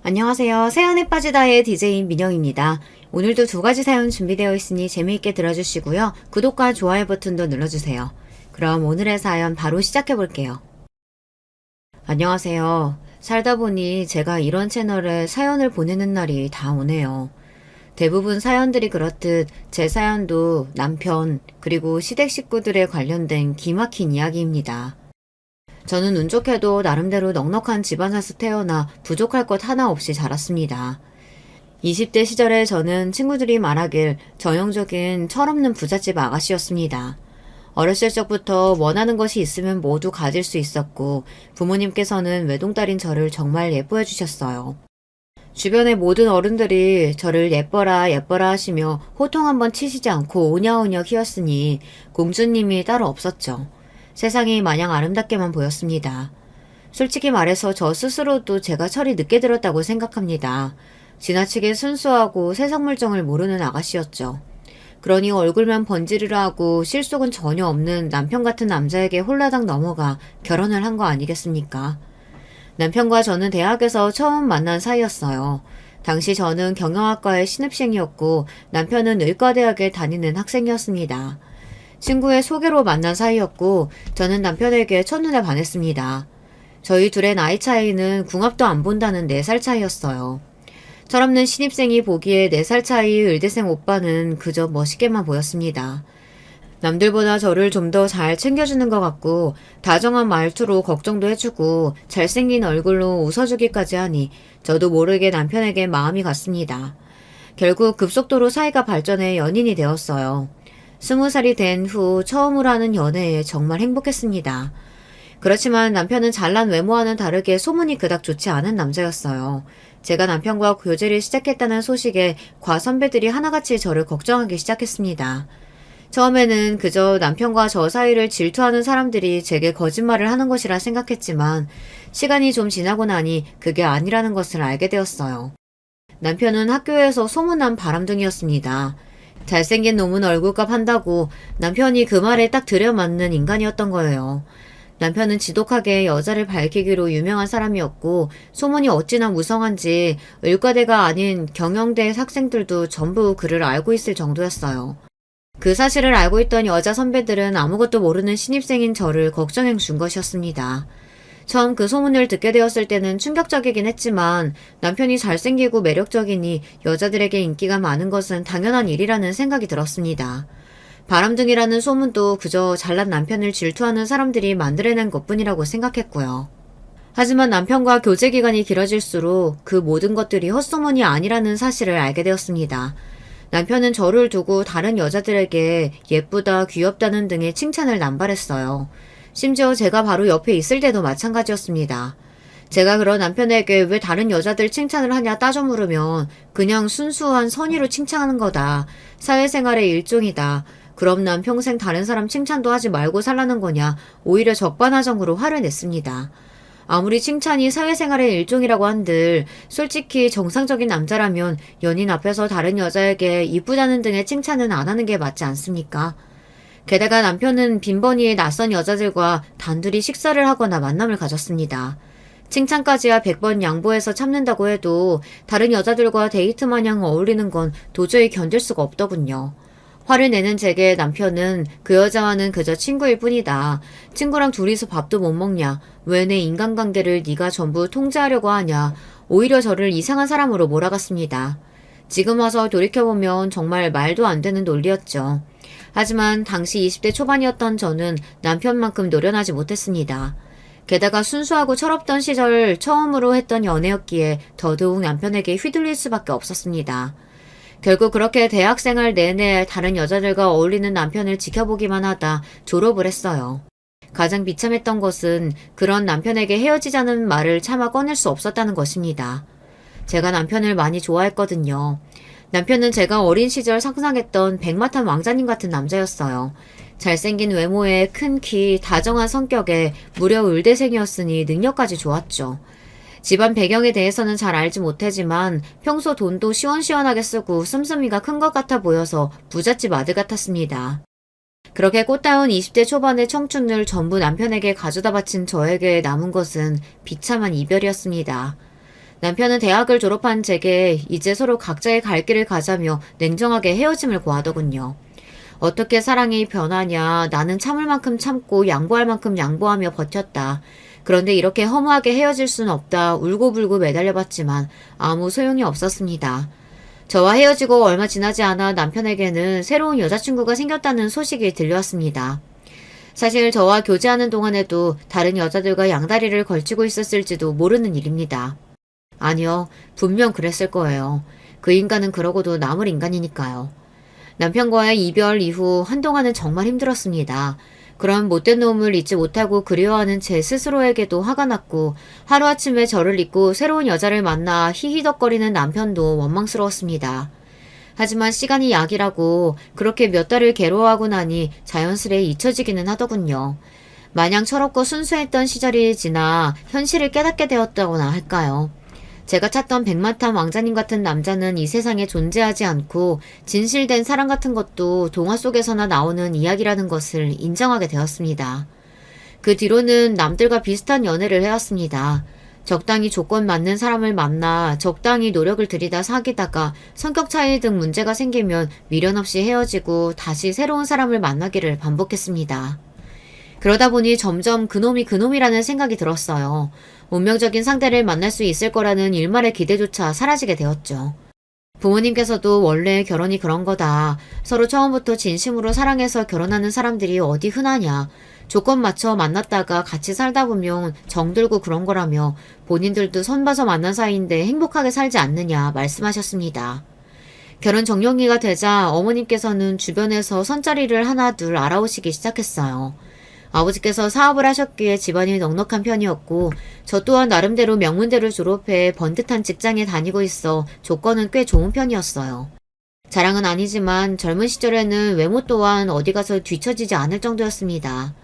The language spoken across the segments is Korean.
안녕하세요. 사연에 빠지다의 DJ 민영입니다. 오늘도 두 가지 사연 준비되어 있으니 재미있게 들어주시고요. 구독과 좋아요 버튼도 눌러주세요. 그럼 오늘의 사연 바로 시작해 볼게요. 안녕하세요. 살다 보니 제가 이런 채널에 사연을 보내는 날이 다 오네요. 대부분 사연들이 그렇듯 제 사연도 남편 그리고 시댁 식구들에 관련된 기막힌 이야기입니다. 저는 운 좋게도 나름대로 넉넉한 집안에서 태어나 부족할 것 하나 없이 자랐습니다. 20대 시절에 저는 친구들이 말하길 전형적인 철없는 부잣집 아가씨였습니다. 어렸을 적부터 원하는 것이 있으면 모두 가질 수 있었고 부모님께서는 외동딸인 저를 정말 예뻐해 주셨어요. 주변의 모든 어른들이 저를 예뻐라 예뻐라 하시며 호통 한번 치시지 않고 오냐오냐 키웠으니 공주님이 따로 없었죠. 세상이 마냥 아름답게만 보였습니다. 솔직히 말해서 저 스스로도 제가 철이 늦게 들었다고 생각합니다. 지나치게 순수하고 세상 물정을 모르는 아가씨였죠. 그러니 얼굴만 번지르르 하고 실속은 전혀 없는 남편 같은 남자에게 홀라당 넘어가 결혼을 한 거 아니겠습니까? 남편과 저는 대학에서 처음 만난 사이였어요. 당시 저는 경영학과의 신입생이었고 남편은 의과대학에 다니는 학생이었습니다. 친구의 소개로 만난 사이였고 저는 남편에게 첫눈에 반했습니다. 저희 둘의 나이 차이는 궁합도 안 본다는 4살 차이였어요. 철없는 신입생이 보기에 4살 차이 의대생 오빠는 그저 멋있게만 보였습니다. 남들보다 저를 좀 더 잘 챙겨주는 것 같고 다정한 말투로 걱정도 해주고 잘생긴 얼굴로 웃어주기까지 하니 저도 모르게 남편에게 마음이 갔습니다. 결국 급속도로 사이가 발전해 연인이 되었어요. 20살이 된 후 처음으로 하는 연애에 정말 행복했습니다. 그렇지만 남편은 잘난 외모와는 다르게 소문이 그닥 좋지 않은 남자였어요. 제가 남편과 교제를 시작했다는 소식에 과선배들이 하나같이 저를 걱정하기 시작했습니다. 처음에는 그저 남편과 저 사이를 질투하는 사람들이 제게 거짓말을 하는 것이라 생각했지만 시간이 좀 지나고 나니 그게 아니라는 것을 알게 되었어요. 남편은 학교에서 소문난 바람둥이였습니다. 잘생긴 놈은 얼굴값 한다고 남편이 그 말에 딱 들여맞는 인간이었던 거예요. 남편은 지독하게 여자를 밝히기로 유명한 사람이었고 소문이 어찌나 무성한지 의과대가 아닌 경영대 학생들도 전부 그를 알고 있을 정도였어요. 그 사실을 알고 있던 여자 선배들은 아무것도 모르는 신입생인 저를 걱정해 준 것이었습니다. 처음 그 소문을 듣게 되었을 때는 충격적이긴 했지만 남편이 잘생기고 매력적이니 여자들에게 인기가 많은 것은 당연한 일이라는 생각이 들었습니다. 바람둥이라는 소문도 그저 잘난 남편을 질투하는 사람들이 만들어낸 것뿐이라고 생각했고요. 하지만 남편과 교제 기간이 길어질수록 그 모든 것들이 헛소문이 아니라는 사실을 알게 되었습니다. 남편은 저를 두고 다른 여자들에게 예쁘다, 귀엽다는 등의 칭찬을 남발했어요. 심지어 제가 바로 옆에 있을 때도 마찬가지였습니다. 제가 그런 남편에게 왜 다른 여자들 칭찬을 하냐 따져 물으면 그냥 순수한 선의로 칭찬하는 거다. 사회생활의 일종이다. 그럼 난 평생 다른 사람 칭찬도 하지 말고 살라는 거냐. 오히려 적반하장으로 화를 냈습니다. 아무리 칭찬이 사회생활의 일종이라고 한들 솔직히 정상적인 남자라면 연인 앞에서 다른 여자에게 이쁘다는 등의 칭찬은 안 하는 게 맞지 않습니까? 게다가 남편은 빈번히 낯선 여자들과 단둘이 식사를 하거나 만남을 가졌습니다. 칭찬까지야 100번 양보해서 참는다고 해도 다른 여자들과 데이트 마냥 어울리는 건 도저히 견딜 수가 없더군요. 화를 내는 제게 남편은 그 여자와는 그저 친구일 뿐이다. 친구랑 둘이서 밥도 못 먹냐. 왜 내 인간관계를 네가 전부 통제하려고 하냐. 오히려 저를 이상한 사람으로 몰아갔습니다. 지금 와서 돌이켜보면 정말 말도 안 되는 논리였죠. 하지만 당시 20대 초반이었던 저는 남편만큼 노련하지 못했습니다. 게다가 순수하고 철없던 시절 처음으로 했던 연애였기에 더더욱 남편에게 휘둘릴 수밖에 없었습니다. 결국 그렇게 대학생활 내내 다른 여자들과 어울리는 남편을 지켜보기만 하다 졸업을 했어요. 가장 비참했던 것은 그런 남편에게 헤어지자는 말을 차마 꺼낼 수 없었다는 것입니다. 제가 남편을 많이 좋아했거든요. 남편은 제가 어린 시절 상상했던 백마탄 왕자님 같은 남자였어요. 잘생긴 외모에 큰 키, 다정한 성격에 무려 의대생이었으니 능력까지 좋았죠. 집안 배경에 대해서는 잘 알지 못하지만 평소 돈도 시원시원하게 쓰고 씀씀이가 큰 것 같아 보여서 부잣집 아들 같았습니다. 그렇게 꽃다운 20대 초반의 청춘을 전부 남편에게 가져다 바친 저에게 남은 것은 비참한 이별이었습니다. 남편은 대학을 졸업한 제게 이제 서로 각자의 갈 길을 가자며 냉정하게 헤어짐을 고하더군요. 어떻게 사랑이 변하냐. 나는 참을 만큼 참고 양보할 만큼 양보하며 버텼다. 그런데 이렇게 허무하게 헤어질 수는 없다. 울고불고 매달려봤지만 아무 소용이 없었습니다. 저와 헤어지고 얼마 지나지 않아 남편에게는 새로운 여자친구가 생겼다는 소식이 들려왔습니다. 사실 저와 교제하는 동안에도 다른 여자들과 양다리를 걸치고 있었을지도 모르는 일입니다. 아니요, 분명 그랬을 거예요. 그 인간은 그러고도 남을 인간이니까요. 남편과의 이별 이후 한동안은 정말 힘들었습니다. 그런 못된 놈을 잊지 못하고 그리워하는 제 스스로에게도 화가 났고 하루아침에 저를 잊고 새로운 여자를 만나 히히덕거리는 남편도 원망스러웠습니다. 하지만 시간이 약이라고 그렇게 몇 달을 괴로워하고 나니 자연스레 잊혀지기는 하더군요. 마냥 철없고 순수했던 시절이 지나 현실을 깨닫게 되었다고나 할까요? 제가 찾던 백마탄 왕자님 같은 남자는 이 세상에 존재하지 않고 진실된 사랑 같은 것도 동화 속에서나 나오는 이야기라는 것을 인정하게 되었습니다. 그 뒤로는 남들과 비슷한 연애를 해왔습니다. 적당히 조건 맞는 사람을 만나 적당히 노력을 들이다 사귀다가 성격 차이 등 문제가 생기면 미련 없이 헤어지고 다시 새로운 사람을 만나기를 반복했습니다. 그러다 보니 점점 그놈이라는 생각이 들었어요. 운명적인 상대를 만날 수 있을 거라는 일말의 기대조차 사라지게 되었죠. 부모님께서도 원래 결혼이 그런 거다. 서로 처음부터 진심으로 사랑해서 결혼하는 사람들이 어디 흔하냐. 조건 맞춰 만났다가 같이 살다 보면 정들고 그런 거라며 본인들도 선봐서 만난 사이인데 행복하게 살지 않느냐 말씀하셨습니다. 결혼 정년기가 되자 어머님께서는 주변에서 선자리를 하나 둘 알아오시기 시작했어요. 아버지께서 사업을 하셨기에 집안이 넉넉한 편이었고 저 또한 나름대로 명문대를 졸업해 번듯한 직장에 다니고 있어 조건은 꽤 좋은 편이었어요. 자랑은 아니지만 젊은 시절에는 외모 또한 어디 가서 뒤처지지 않을 정도였습니다.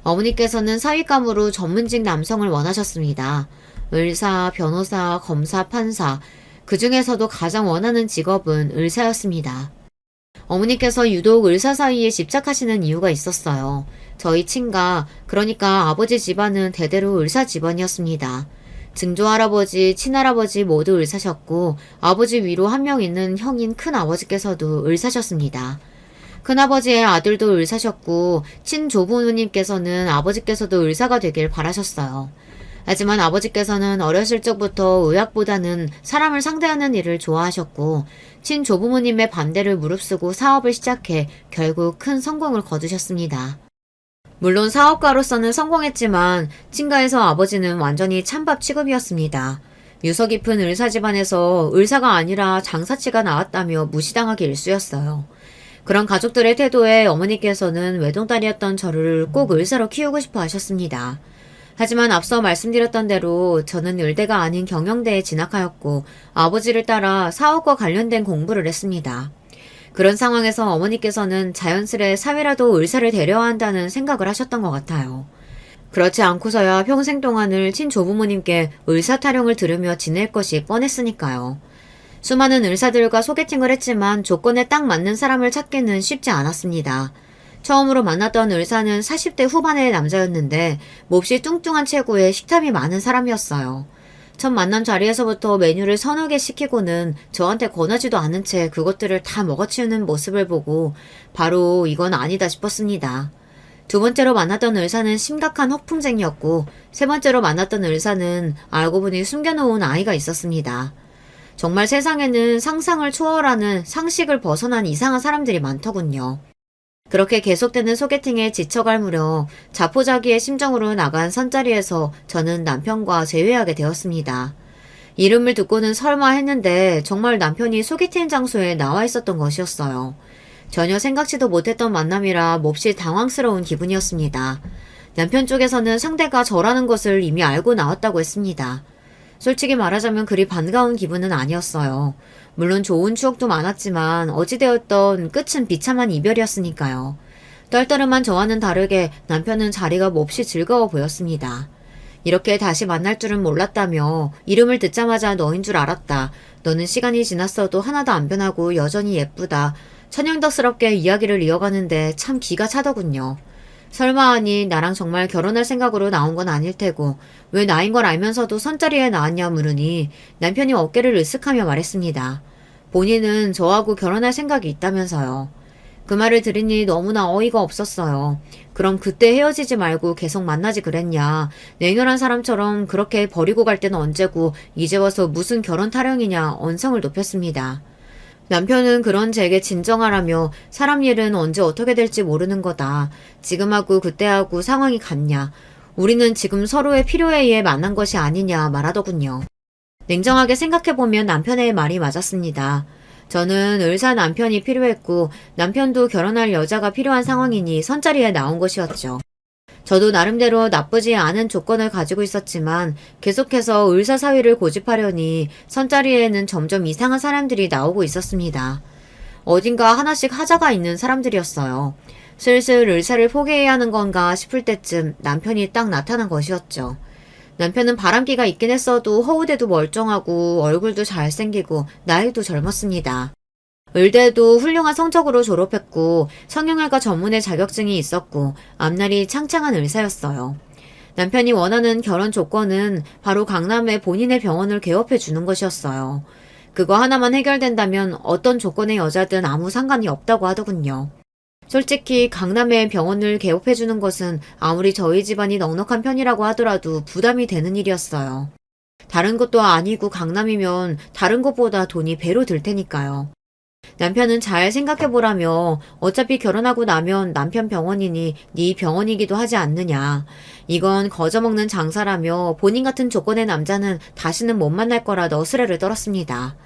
어머니께서는 사윗감으로 전문직 남성을 원하셨습니다. 의사, 변호사, 검사, 판사, 그 중에서도 가장 원하는 직업은 의사였습니다. 어머니께서 유독 의사 사이에 집착하시는 이유가 있었어요. 저희 친가, 그러니까 아버지 집안은 대대로 의사 집안이었습니다. 증조할아버지, 친할아버지 모두 의사셨고 아버지 위로 한 명 있는 형인 큰아버지께서도 의사셨습니다. 큰아버지의 아들도 의사셨고 친조부모님께서는 아버지께서도 의사가 되길 바라셨어요. 하지만 아버지께서는 어렸을 적부터 의학보다는 사람을 상대하는 일을 좋아하셨고 친조부모님의 반대를 무릅쓰고 사업을 시작해 결국 큰 성공을 거두셨습니다. 물론 사업가로서는 성공했지만 친가에서 아버지는 완전히 찬밥 취급이었습니다. 유서 깊은 의사 집안에서 의사가 아니라 장사치가 나왔다며 무시당하기 일쑤였어요. 그런 가족들의 태도에 어머니께서는 외동딸이었던 저를 꼭 의사로 키우고 싶어 하셨습니다. 하지만 앞서 말씀드렸던 대로 저는 의대가 아닌 경영대에 진학하였고 아버지를 따라 사업과 관련된 공부를 했습니다. 그런 상황에서 어머니께서는 자연스레 사위라도 의사를 데려야 한다는 생각을 하셨던 것 같아요. 그렇지 않고서야 평생 동안을 친조부모님께 의사 타령을 들으며 지낼 것이 뻔했으니까요. 수많은 의사들과 소개팅을 했지만 조건에 딱 맞는 사람을 찾기는 쉽지 않았습니다. 처음으로 만났던 의사는 40대 후반의 남자였는데 몹시 뚱뚱한 체구에 식탐이 많은 사람이었어요. 첫 만남 자리에서부터 메뉴를 서너 개 시키고는 저한테 권하지도 않은 채 그것들을 다 먹어치우는 모습을 보고 바로 이건 아니다 싶었습니다. 두 번째로 만났던 의사는 심각한 허풍쟁이였고 세 번째로 만났던 의사는 알고 보니 숨겨놓은 아이가 있었습니다. 정말 세상에는 상상을 초월하는 상식을 벗어난 이상한 사람들이 많더군요. 그렇게 계속되는 소개팅에 지쳐갈 무렵 자포자기의 심정으로 나간 선자리에서 저는 남편과 재회하게 되었습니다. 이름을 듣고는 설마 했는데 정말 남편이 소개팅 장소에 나와 있었던 것이었어요. 전혀 생각지도 못했던 만남이라 몹시 당황스러운 기분이었습니다. 남편 쪽에서는 상대가 저라는 것을 이미 알고 나왔다고 했습니다. 솔직히 말하자면 그리 반가운 기분은 아니었어요. 물론 좋은 추억도 많았지만 어찌되었던 끝은 비참한 이별이었으니까요. 떨떠름한 저와는 다르게 남편은 자리가 몹시 즐거워 보였습니다. 이렇게 다시 만날 줄은 몰랐다며 이름을 듣자마자 너인 줄 알았다. 너는 시간이 지났어도 하나도 안 변하고 여전히 예쁘다. 천연덕스럽게 이야기를 이어가는데 참 기가 차더군요. 설마 하니 나랑 정말 결혼할 생각으로 나온 건 아닐 테고 왜 나인 걸 알면서도 선자리에 나왔냐 물으니 남편이 어깨를 으쓱하며 말했습니다. 본인은 저하고 결혼할 생각이 있다면서요. 그 말을 들으니 너무나 어이가 없었어요. 그럼 그때 헤어지지 말고 계속 만나지 그랬냐. 냉혈한 사람처럼 그렇게 버리고 갈 때는 언제고 이제 와서 무슨 결혼 타령이냐 언성을 높였습니다. 남편은 그런 제게 진정하라며 사람 일은 언제 어떻게 될지 모르는 거다. 지금하고 그때하고 상황이 같냐. 우리는 지금 서로의 필요에 의해 만난 것이 아니냐 말하더군요. 냉정하게 생각해보면 남편의 말이 맞았습니다. 저는 의사 남편이 필요했고 남편도 결혼할 여자가 필요한 상황이니 선자리에 나온 것이었죠. 저도 나름대로 나쁘지 않은 조건을 가지고 있었지만 계속해서 의사 사위를 고집하려니 선자리에는 점점 이상한 사람들이 나오고 있었습니다. 어딘가 하나씩 하자가 있는 사람들이었어요. 슬슬 의사를 포기해야 하는 건가 싶을 때쯤 남편이 딱 나타난 것이었죠. 남편은 바람기가 있긴 했어도 허우대도 멀쩡하고 얼굴도 잘생기고 나이도 젊었습니다. 의대도 훌륭한 성적으로 졸업했고 성형외과 전문의 자격증이 있었고 앞날이 창창한 의사였어요. 남편이 원하는 결혼 조건은 바로 강남에 본인의 병원을 개업해 주는 것이었어요. 그거 하나만 해결된다면 어떤 조건의 여자든 아무 상관이 없다고 하더군요. 솔직히 강남에 병원을 개업해 주는 것은 아무리 저희 집안이 넉넉한 편이라고 하더라도 부담이 되는 일이었어요. 다른 것도 아니고 강남이면 다른 것보다 돈이 배로 들 테니까요. 남편은 잘 생각해보라며 어차피 결혼하고 나면 남편 병원이니 네 병원이기도 하지 않느냐. 이건 거저먹는 장사라며 본인 같은 조건의 남자는 다시는 못 만날 거라 너스레를 떨었습니다.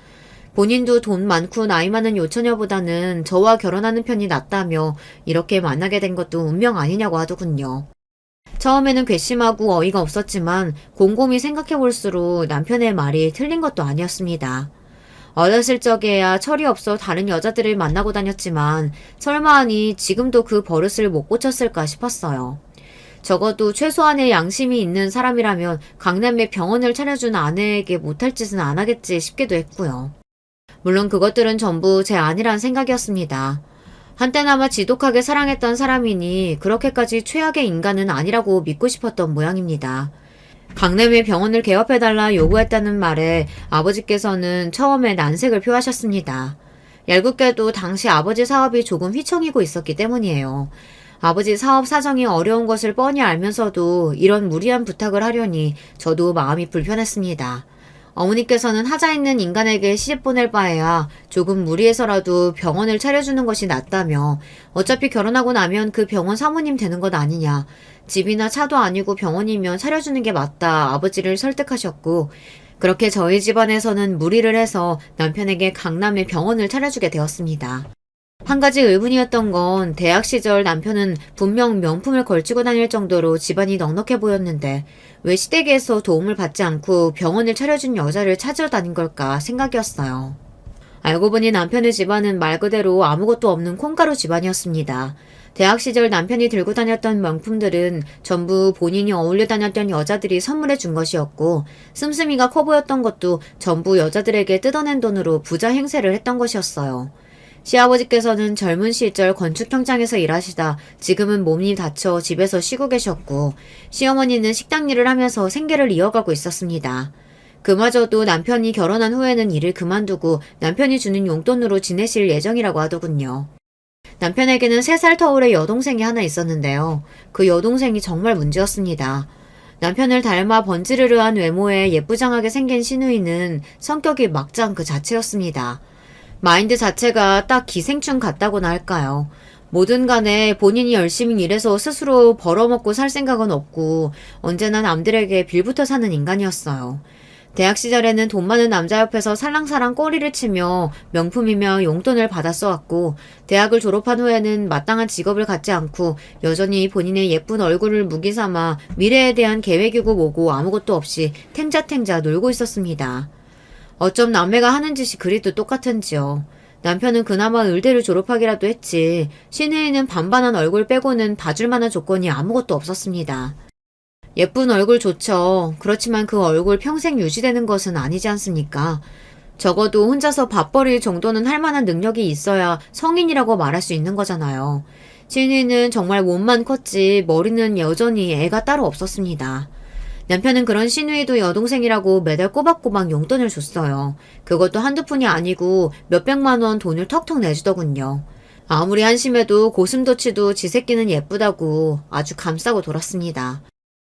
본인도 돈 많고 나이 많은 요처녀보다는 저와 결혼하는 편이 낫다며 이렇게 만나게 된 것도 운명 아니냐고 하더군요. 처음에는 괘씸하고 어이가 없었지만 곰곰이 생각해볼수록 남편의 말이 틀린 것도 아니었습니다. 어렸을 적에야 철이 없어 다른 여자들을 만나고 다녔지만 설마 하니 지금도 그 버릇을 못 고쳤을까 싶었어요. 적어도 최소한의 양심이 있는 사람이라면 강남에 병원을 차려준 아내에게 못할 짓은 안 하겠지 싶기도 했고요. 물론 그것들은 전부 제 아니란 생각이었습니다. 한때나마 지독하게 사랑했던 사람이니 그렇게까지 최악의 인간은 아니라고 믿고 싶었던 모양입니다. 강남에 병원을 개업해달라 요구했다는 말에 아버지께서는 처음에 난색을 표하셨습니다. 얄궂게도 당시 아버지 사업이 조금 휘청이고 있었기 때문이에요. 아버지 사업 사정이 어려운 것을 뻔히 알면서도 이런 무리한 부탁을 하려니 저도 마음이 불편했습니다. 어머니께서는 하자 있는 인간에게 시집 보낼 바에야 조금 무리해서라도 병원을 차려주는 것이 낫다며 어차피 결혼하고 나면 그 병원 사모님 되는 것 아니냐. 집이나 차도 아니고 병원이면 차려주는 게 맞다 아버지를 설득하셨고 그렇게 저희 집안에서는 무리를 해서 남편에게 강남에 병원을 차려주게 되었습니다. 한 가지 의문이었던 건 대학 시절 남편은 분명 명품을 걸치고 다닐 정도로 집안이 넉넉해 보였는데 왜 시댁에서 도움을 받지 않고 병원을 차려준 여자를 찾으러 다닌 걸까 생각이었어요. 알고 보니 남편의 집안은 말 그대로 아무것도 없는 콩가루 집안이었습니다. 대학 시절 남편이 들고 다녔던 명품들은 전부 본인이 어울려 다녔던 여자들이 선물해 준 것이었고 씀씀이가 커 보였던 것도 전부 여자들에게 뜯어낸 돈으로 부자 행세를 했던 것이었어요. 시아버지께서는 젊은 시절 건축 현장에서 일하시다 지금은 몸이 다쳐 집에서 쉬고 계셨고 시어머니는 식당 일을 하면서 생계를 이어가고 있었습니다. 그마저도 남편이 결혼한 후에는 일을 그만두고 남편이 주는 용돈으로 지내실 예정이라고 하더군요. 남편에게는 3살 터울의 여동생이 하나 있었는데요. 그 여동생이 정말 문제였습니다. 남편을 닮아 번지르르한 외모에 예쁘장하게 생긴 시누이는 성격이 막장 그 자체였습니다. 마인드 자체가 딱 기생충 같다고나 할까요. 뭐든 간에 본인이 열심히 일해서 스스로 벌어먹고 살 생각은 없고 언제나 남들에게 빌부터 사는 인간이었어요. 대학 시절에는 돈 많은 남자 옆에서 살랑살랑 꼬리를 치며 명품이며 용돈을 받아 써왔고 대학을 졸업한 후에는 마땅한 직업을 갖지 않고 여전히 본인의 예쁜 얼굴을 무기 삼아 미래에 대한 계획이고 뭐고 아무것도 없이 탱자탱자 놀고 있었습니다. 어쩜 남매가 하는 짓이 그리도 똑같은지요. 남편은 그나마 의대를 졸업하기라도 했지 시내에는 반반한 얼굴 빼고는 봐줄 만한 조건이 아무것도 없었습니다. 예쁜 얼굴 좋죠. 그렇지만 그 얼굴 평생 유지되는 것은 아니지 않습니까? 적어도 혼자서 밥벌이 정도는 할 만한 능력이 있어야 성인이라고 말할 수 있는 거잖아요. 신우이는 정말 몸만 컸지 머리는 여전히 애가 따로 없었습니다. 남편은 그런 신우이도 여동생이라고 매달 꼬박꼬박 용돈을 줬어요. 그것도 한두 푼이 아니고 몇백만 원 돈을 턱턱 내주더군요. 아무리 한심해도 고슴도치도 지 새끼는 예쁘다고 아주 감싸고 돌았습니다.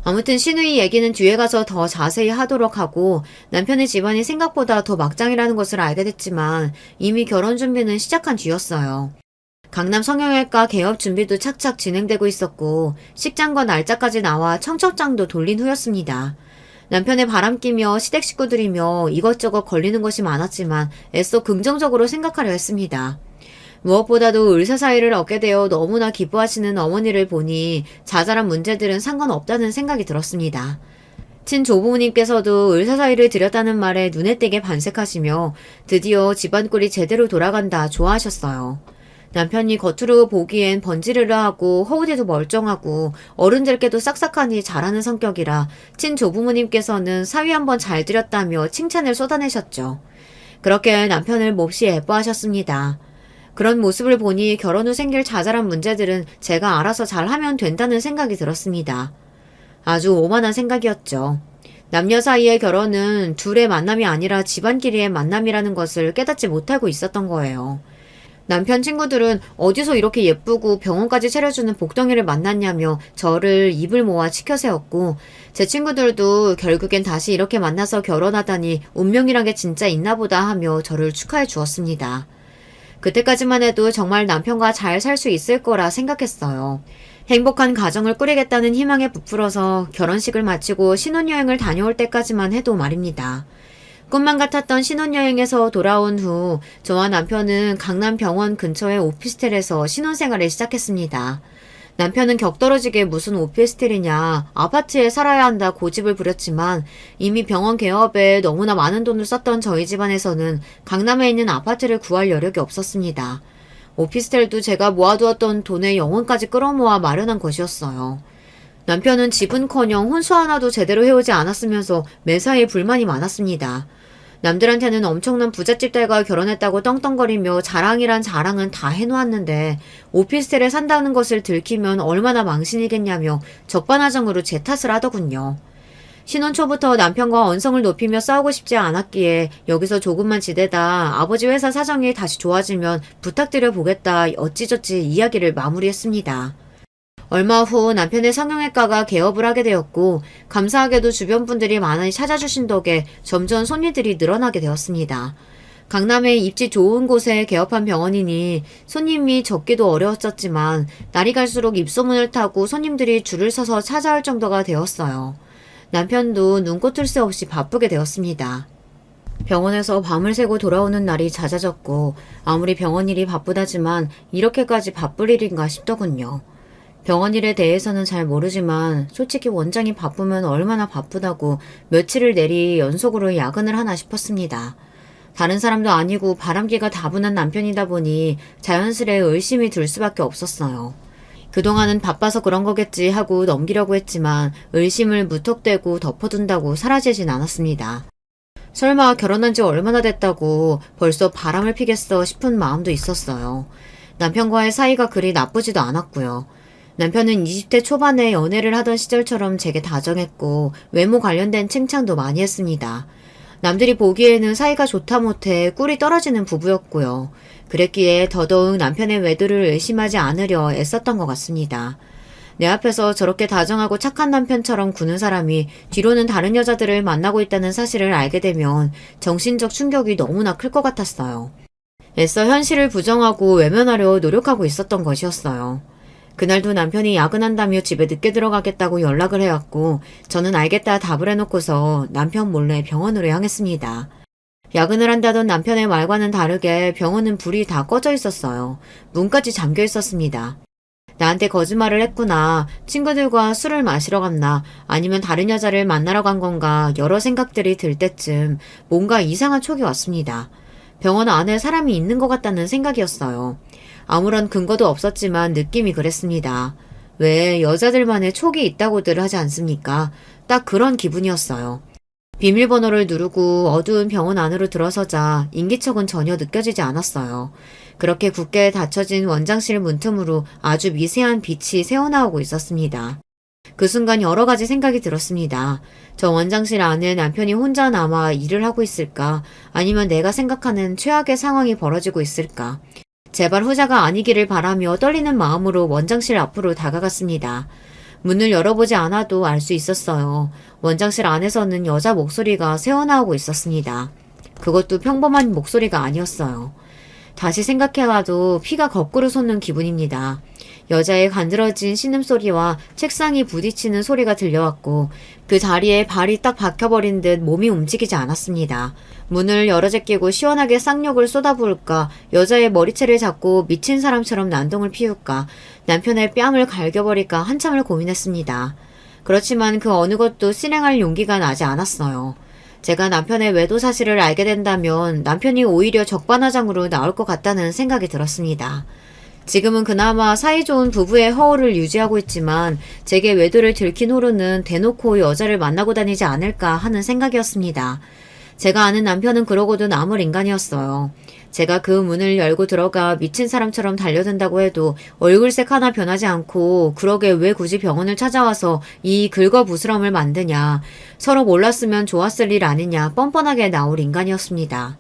아무튼 신우이 얘기는 뒤에 가서 더 자세히 하도록 하고 남편의 집안이 생각보다 더 막장이라는 것을 알게 됐지만 이미 결혼 준비는 시작한 뒤였어요. 강남 성형외과 개업 준비도 착착 진행되고 있었고 식장과 날짜까지 나와 청첩장도 돌린 후였습니다. 남편의 바람기며 시댁 식구들이며 이것저것 걸리는 것이 많았지만 애써 긍정적으로 생각하려 했습니다. 무엇보다도 의사 사이를 얻게 되어 너무나 기뻐하시는 어머니를 보니 자잘한 문제들은 상관없다는 생각이 들었습니다. 친조부모님께서도 의사 사이를 드렸다는 말에 눈에 띄게 반색하시며 드디어 집안꼴이 제대로 돌아간다 좋아하셨어요. 남편이 겉으로 보기엔 번지르르하고 허우대도 멀쩡하고 어른들께도 싹싹하니 잘하는 성격이라 친조부모님께서는 사위 한번 잘 드렸다며 칭찬을 쏟아내셨죠. 그렇게 남편을 몹시 예뻐하셨습니다. 그런 모습을 보니 결혼 후 생길 자잘한 문제들은 제가 알아서 잘하면 된다는 생각이 들었습니다. 아주 오만한 생각이었죠. 남녀 사이의 결혼은 둘의 만남이 아니라 집안끼리의 만남이라는 것을 깨닫지 못하고 있었던 거예요. 남편 친구들은 어디서 이렇게 예쁘고 병원까지 차려주는 복덩이를 만났냐며 저를 입을 모아 치켜 세웠고 제 친구들도 결국엔 다시 이렇게 만나서 결혼하다니 운명이란 게 진짜 있나 보다 하며 저를 축하해 주었습니다. 그때까지만 해도 정말 남편과 잘 살 수 있을 거라 생각했어요. 행복한 가정을 꾸리겠다는 희망에 부풀어서 결혼식을 마치고 신혼여행을 다녀올 때까지만 해도 말입니다. 꿈만 같았던 신혼여행에서 돌아온 후 저와 남편은 강남병원 근처의 오피스텔에서 신혼생활을 시작했습니다. 남편은 격떨어지게 무슨 오피스텔이냐, 아파트에 살아야 한다 고집을 부렸지만 이미 병원 개업에 너무나 많은 돈을 썼던 저희 집안에서는 강남에 있는 아파트를 구할 여력이 없었습니다. 오피스텔도 제가 모아두었던 돈의 영혼까지 끌어모아 마련한 것이었어요. 남편은 집은커녕 혼수 하나도 제대로 해오지 않았으면서 매사에 불만이 많았습니다. 남들한테는 엄청난 부잣집 딸과 결혼했다고 떵떵거리며 자랑이란 자랑은 다 해놓았는데 오피스텔에 산다는 것을 들키면 얼마나 망신이겠냐며 적반하장으로 제 탓을 하더군요. 신혼 초부터 남편과 언성을 높이며 싸우고 싶지 않았기에 여기서 조금만 지내다 아버지 회사 사정이 다시 좋아지면 부탁드려 보겠다 어찌저찌 이야기를 마무리했습니다. 얼마 후 남편의 성형외과가 개업을 하게 되었고 감사하게도 주변 분들이 많이 찾아주신 덕에 점점 손님들이 늘어나게 되었습니다. 강남의 입지 좋은 곳에 개업한 병원이니 손님이 적기도 어려웠었지만 날이 갈수록 입소문을 타고 손님들이 줄을 서서 찾아올 정도가 되었어요. 남편도 눈꽃을 새 없이 바쁘게 되었습니다. 병원에서 밤을 새고 돌아오는 날이 잦아졌고 아무리 병원 일이 바쁘다지만 이렇게까지 바쁠 일인가 싶더군요. 병원 일에 대해서는 잘 모르지만 솔직히 원장이 바쁘면 얼마나 바쁘다고 며칠을 내리 연속으로 야근을 하나 싶었습니다. 다른 사람도 아니고 바람기가 다분한 남편이다 보니 자연스레 의심이 들 수밖에 없었어요. 그동안은 바빠서 그런 거겠지 하고 넘기려고 했지만 의심을 무턱대고 덮어둔다고 사라지진 않았습니다. 설마 결혼한 지 얼마나 됐다고 벌써 바람을 피겠어 싶은 마음도 있었어요. 남편과의 사이가 그리 나쁘지도 않았고요. 남편은 20대 초반에 연애를 하던 시절처럼 제게 다정했고 외모 관련된 칭찬도 많이 했습니다. 남들이 보기에는 사이가 좋다 못해 꿀이 떨어지는 부부였고요. 그랬기에 더더욱 남편의 외도를 의심하지 않으려 애썼던 것 같습니다. 내 앞에서 저렇게 다정하고 착한 남편처럼 구는 사람이 뒤로는 다른 여자들을 만나고 있다는 사실을 알게 되면 정신적 충격이 너무나 클 것 같았어요. 애써 현실을 부정하고 외면하려 노력하고 있었던 것이었어요. 그날도 남편이 야근한다며 집에 늦게 들어가겠다고 연락을 해왔고 저는 알겠다 답을 해놓고서 남편 몰래 병원으로 향했습니다. 야근을 한다던 남편의 말과는 다르게 병원은 불이 다 꺼져 있었어요. 문까지 잠겨 있었습니다. 나한테 거짓말을 했구나. 친구들과 술을 마시러 갔나 아니면 다른 여자를 만나러 간 건가 여러 생각들이 들 때쯤 뭔가 이상한 촉이 왔습니다. 병원 안에 사람이 있는 것 같다는 생각이었어요. 아무런 근거도 없었지만 느낌이 그랬습니다. 왜 여자들만의 촉이 있다고들 하지 않습니까? 딱 그런 기분이었어요. 비밀번호를 누르고 어두운 병원 안으로 들어서자 인기척은 전혀 느껴지지 않았어요. 그렇게 굳게 닫혀진 원장실 문틈으로 아주 미세한 빛이 새어나오고 있었습니다. 그 순간 여러 가지 생각이 들었습니다. 저 원장실 안에 남편이 혼자 남아 일을 하고 있을까? 아니면 내가 생각하는 최악의 상황이 벌어지고 있을까? 제발 후자가 아니기를 바라며 떨리는 마음으로 원장실 앞으로 다가갔습니다. 문을 열어보지 않아도 알 수 있었어요. 원장실 안에서는 여자 목소리가 새어나오고 있었습니다. 그것도 평범한 목소리가 아니었어요. 다시 생각해봐도 피가 거꾸로 솟는 기분입니다. 여자의 간드러진 신음소리와 책상이 부딪히는 소리가 들려왔고 그 자리에 발이 딱 박혀버린 듯 몸이 움직이지 않았습니다. 문을 열어 제끼고 시원하게 쌍욕을 쏟아부을까, 여자의 머리채를 잡고 미친 사람처럼 난동을 피울까, 남편의 뺨을 갈겨버릴까 한참을 고민했습니다. 그렇지만 그 어느 것도 실행할 용기가 나지 않았어요. 제가 남편의 외도 사실을 알게 된다면 남편이 오히려 적반하장으로 나올 것 같다는 생각이 들었습니다. 지금은 그나마 사이좋은 부부의 허울을 유지하고 있지만 제게 외도를 들킨 후로는 대놓고 여자를 만나고 다니지 않을까 하는 생각이었습니다. 제가 아는 남편은 그러고도 남을 인간이었어요. 제가 그 문을 열고 들어가 미친 사람처럼 달려든다고 해도 얼굴색 하나 변하지 않고 그러게 왜 굳이 병원을 찾아와서 이 긁어부스럼을 만드냐, 서로 몰랐으면 좋았을 일 아니냐 뻔뻔하게 나올 인간이었습니다.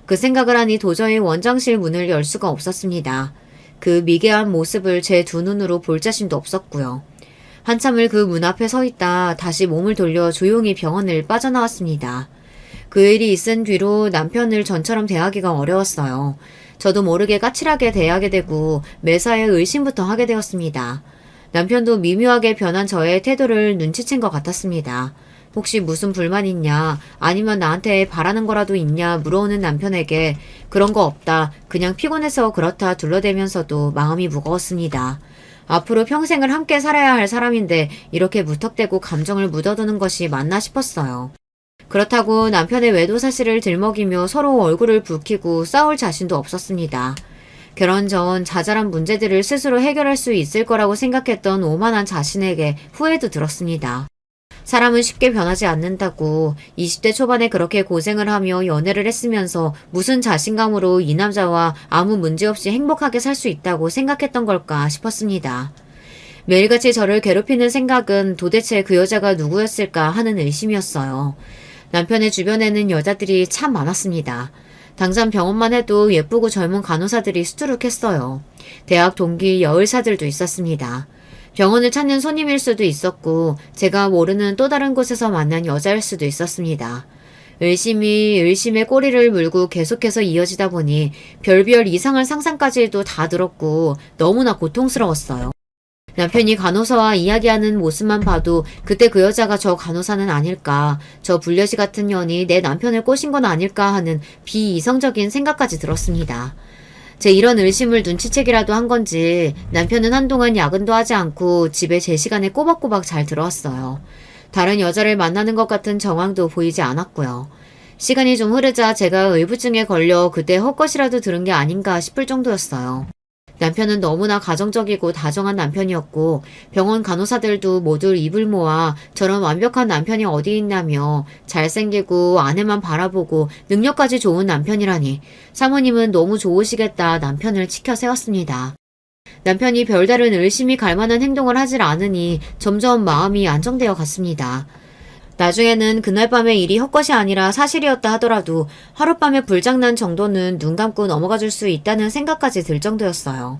그 생각을 하니 도저히 원장실 문을 열 수가 없었습니다. 그 미개한 모습을 제 두 눈으로 볼 자신도 없었고요. 한참을 그 문 앞에 서 있다 다시 몸을 돌려 조용히 병원을 빠져나왔습니다. 그 일이 있은 뒤로 남편을 전처럼 대하기가 어려웠어요. 저도 모르게 까칠하게 대하게 되고 매사에 의심부터 하게 되었습니다. 남편도 미묘하게 변한 저의 태도를 눈치챈 것 같았습니다. 혹시 무슨 불만 있냐, 아니면 나한테 바라는 거라도 있냐 물어오는 남편에게 그런 거 없다, 그냥 피곤해서 그렇다 둘러대면서도 마음이 무거웠습니다. 앞으로 평생을 함께 살아야 할 사람인데 이렇게 무턱대고 감정을 묻어두는 것이 맞나 싶었어요. 그렇다고 남편의 외도 사실을 들먹이며 서로 얼굴을 붉히고 싸울 자신도 없었습니다. 결혼 전 자잘한 문제들을 스스로 해결할 수 있을 거라고 생각했던 오만한 자신에게 후회도 들었습니다. 사람은 쉽게 변하지 않는다고 20대 초반에 그렇게 고생을 하며 연애를 했으면서 무슨 자신감으로 이 남자와 아무 문제 없이 행복하게 살 수 있다고 생각했던 걸까 싶었습니다. 매일같이 저를 괴롭히는 생각은 도대체 그 여자가 누구였을까 하는 의심이었어요. 남편의 주변에는 여자들이 참 많았습니다. 당장 병원만 해도 예쁘고 젊은 간호사들이 수두룩했어요. 대학 동기 여의사들도 있었습니다. 병원을 찾는 손님일 수도 있었고 제가 모르는 또 다른 곳에서 만난 여자일 수도 있었습니다. 의심이 의심의 꼬리를 물고 계속해서 이어지다 보니 별별 이상한 상상까지도 다 들었고 너무나 고통스러웠어요. 남편이 간호사와 이야기하는 모습만 봐도 그때 그 여자가 저 간호사는 아닐까, 저 불려시 같은 년이 내 남편을 꼬신 건 아닐까 하는 비이성적인 생각까지 들었습니다. 제 이런 의심을 눈치채기라도 한 건지 남편은 한동안 야근도 하지 않고 집에 제 시간에 꼬박꼬박 잘 들어왔어요. 다른 여자를 만나는 것 같은 정황도 보이지 않았고요. 시간이 좀 흐르자 제가 의부증에 걸려 그때 헛것이라도 들은 게 아닌가 싶을 정도였어요. 남편은 너무나 가정적이고 다정한 남편이었고 병원 간호사들도 모두 입을 모아 저런 완벽한 남편이 어디 있냐며 잘생기고 아내만 바라보고 능력까지 좋은 남편이라니 사모님은 너무 좋으시겠다 남편을 치켜 세웠습니다. 남편이 별다른 의심이 갈 만한 행동을 하질 않으니 점점 마음이 안정되어 갔습니다. 나중에는 그날 밤의 일이 헛것이 아니라 사실이었다 하더라도 하룻밤의 불장난 정도는 눈 감고 넘어가 줄 수 있다는 생각까지 들 정도였어요.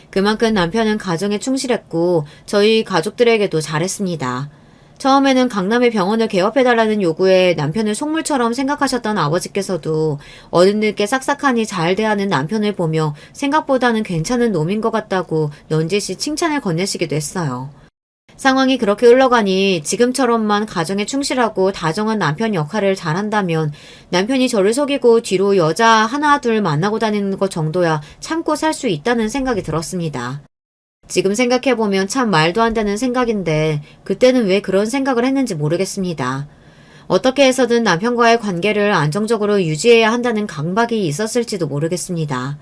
그만큼 남편은 가정에 충실했고 저희 가족들에게도 잘했습니다. 처음에는 강남의 병원을 개업해달라는 요구에 남편을 속물처럼 생각하셨던 아버지께서도 어른들께 싹싹하니 잘 대하는 남편을 보며 생각보다는 괜찮은 놈인 것 같다고 넌지시 칭찬을 건네시기도 했어요. 상황이 그렇게 흘러가니 지금처럼만 가정에 충실하고 다정한 남편 역할을 잘한다면 남편이 저를 속이고 뒤로 여자 하나 둘 만나고 다니는 것 정도야 참고 살 수 있다는 생각이 들었습니다. 지금 생각해보면 참 말도 안 되는 생각인데 그때는 왜 그런 생각을 했는지 모르겠습니다. 어떻게 해서든 남편과의 관계를 안정적으로 유지해야 한다는 강박이 있었을지도 모르겠습니다.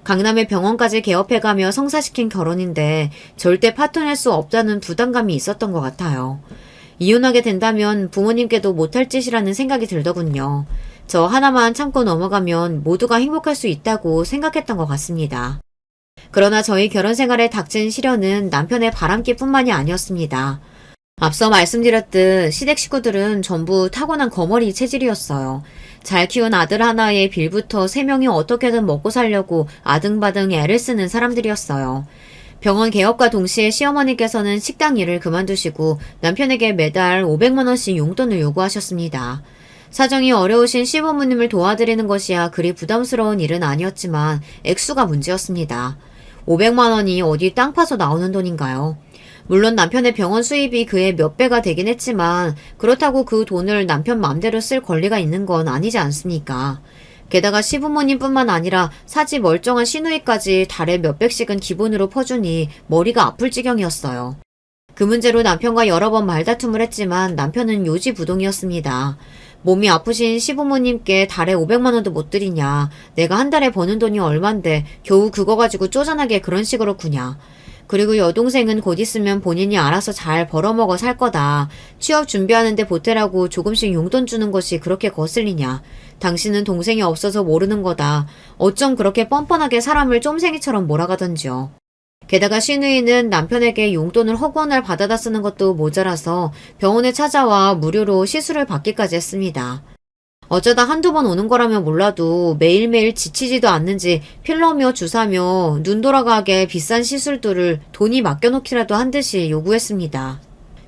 강남의 병원까지 개업해가며 성사시킨 결혼인데 절대 파토낼 수 없다는 부담감이 있었던 것 같아요. 이혼하게 된다면 부모님께도 못할 짓이라는 생각이 들더군요. 저 하나만 참고 넘어가면 모두가 행복할 수 있다고 생각했던 것 같습니다. 그러나 저희 결혼 생활에 닥친 시련은 남편의 바람기뿐만이 아니었습니다. 앞서 말씀드렸듯 시댁 식구들은 전부 타고난 거머리 체질이었어요. 잘 키운 아들 하나에 빌부터 세 명이 어떻게든 먹고 살려고 아등바등 애를 쓰는 사람들이었어요. 병원 개업과 동시에 시어머니께서는 식당 일을 그만두시고 남편에게 매달 500만 원씩 용돈을 요구하셨습니다. 사정이 어려우신 시부모님을 도와드리는 것이야 그리 부담스러운 일은 아니었지만 액수가 문제였습니다. 500만 원이 어디 땅 파서 나오는 돈인가요? 물론 남편의 병원 수입이 그의 몇 배가 되긴 했지만 그렇다고 그 돈을 남편 맘대로 쓸 권리가 있는 건 아니지 않습니까? 게다가 시부모님뿐만 아니라 사지 멀쩡한 시누이까지 달에 몇백씩은 기본으로 퍼주니 머리가 아플 지경이었어요. 그 문제로 남편과 여러 번 말다툼을 했지만 남편은 요지부동이었습니다. 몸이 아프신 시부모님께 달에 500만 원도 못 드리냐. 내가 한 달에 버는 돈이 얼만데 겨우 그거 가지고 쪼잔하게 그런 식으로 구냐. 그리고 여동생은 곧 있으면 본인이 알아서 잘 벌어먹어 살 거다. 취업 준비하는데 보태라고 조금씩 용돈 주는 것이 그렇게 거슬리냐. 당신은 동생이 없어서 모르는 거다. 어쩜 그렇게 뻔뻔하게 사람을 쫌생이처럼 몰아가던지요. 게다가 시누이는 남편에게 용돈을 허구한 받아다 쓰는 것도 모자라서 병원에 찾아와 무료로 시술을 받기까지 했습니다. 어쩌다 한두 번 오는 거라면 몰라도 매일매일 지치지도 않는지 필러며 주사며 눈 돌아가게 비싼 시술들을 돈이 맡겨놓기라도 한 듯이 요구했습니다.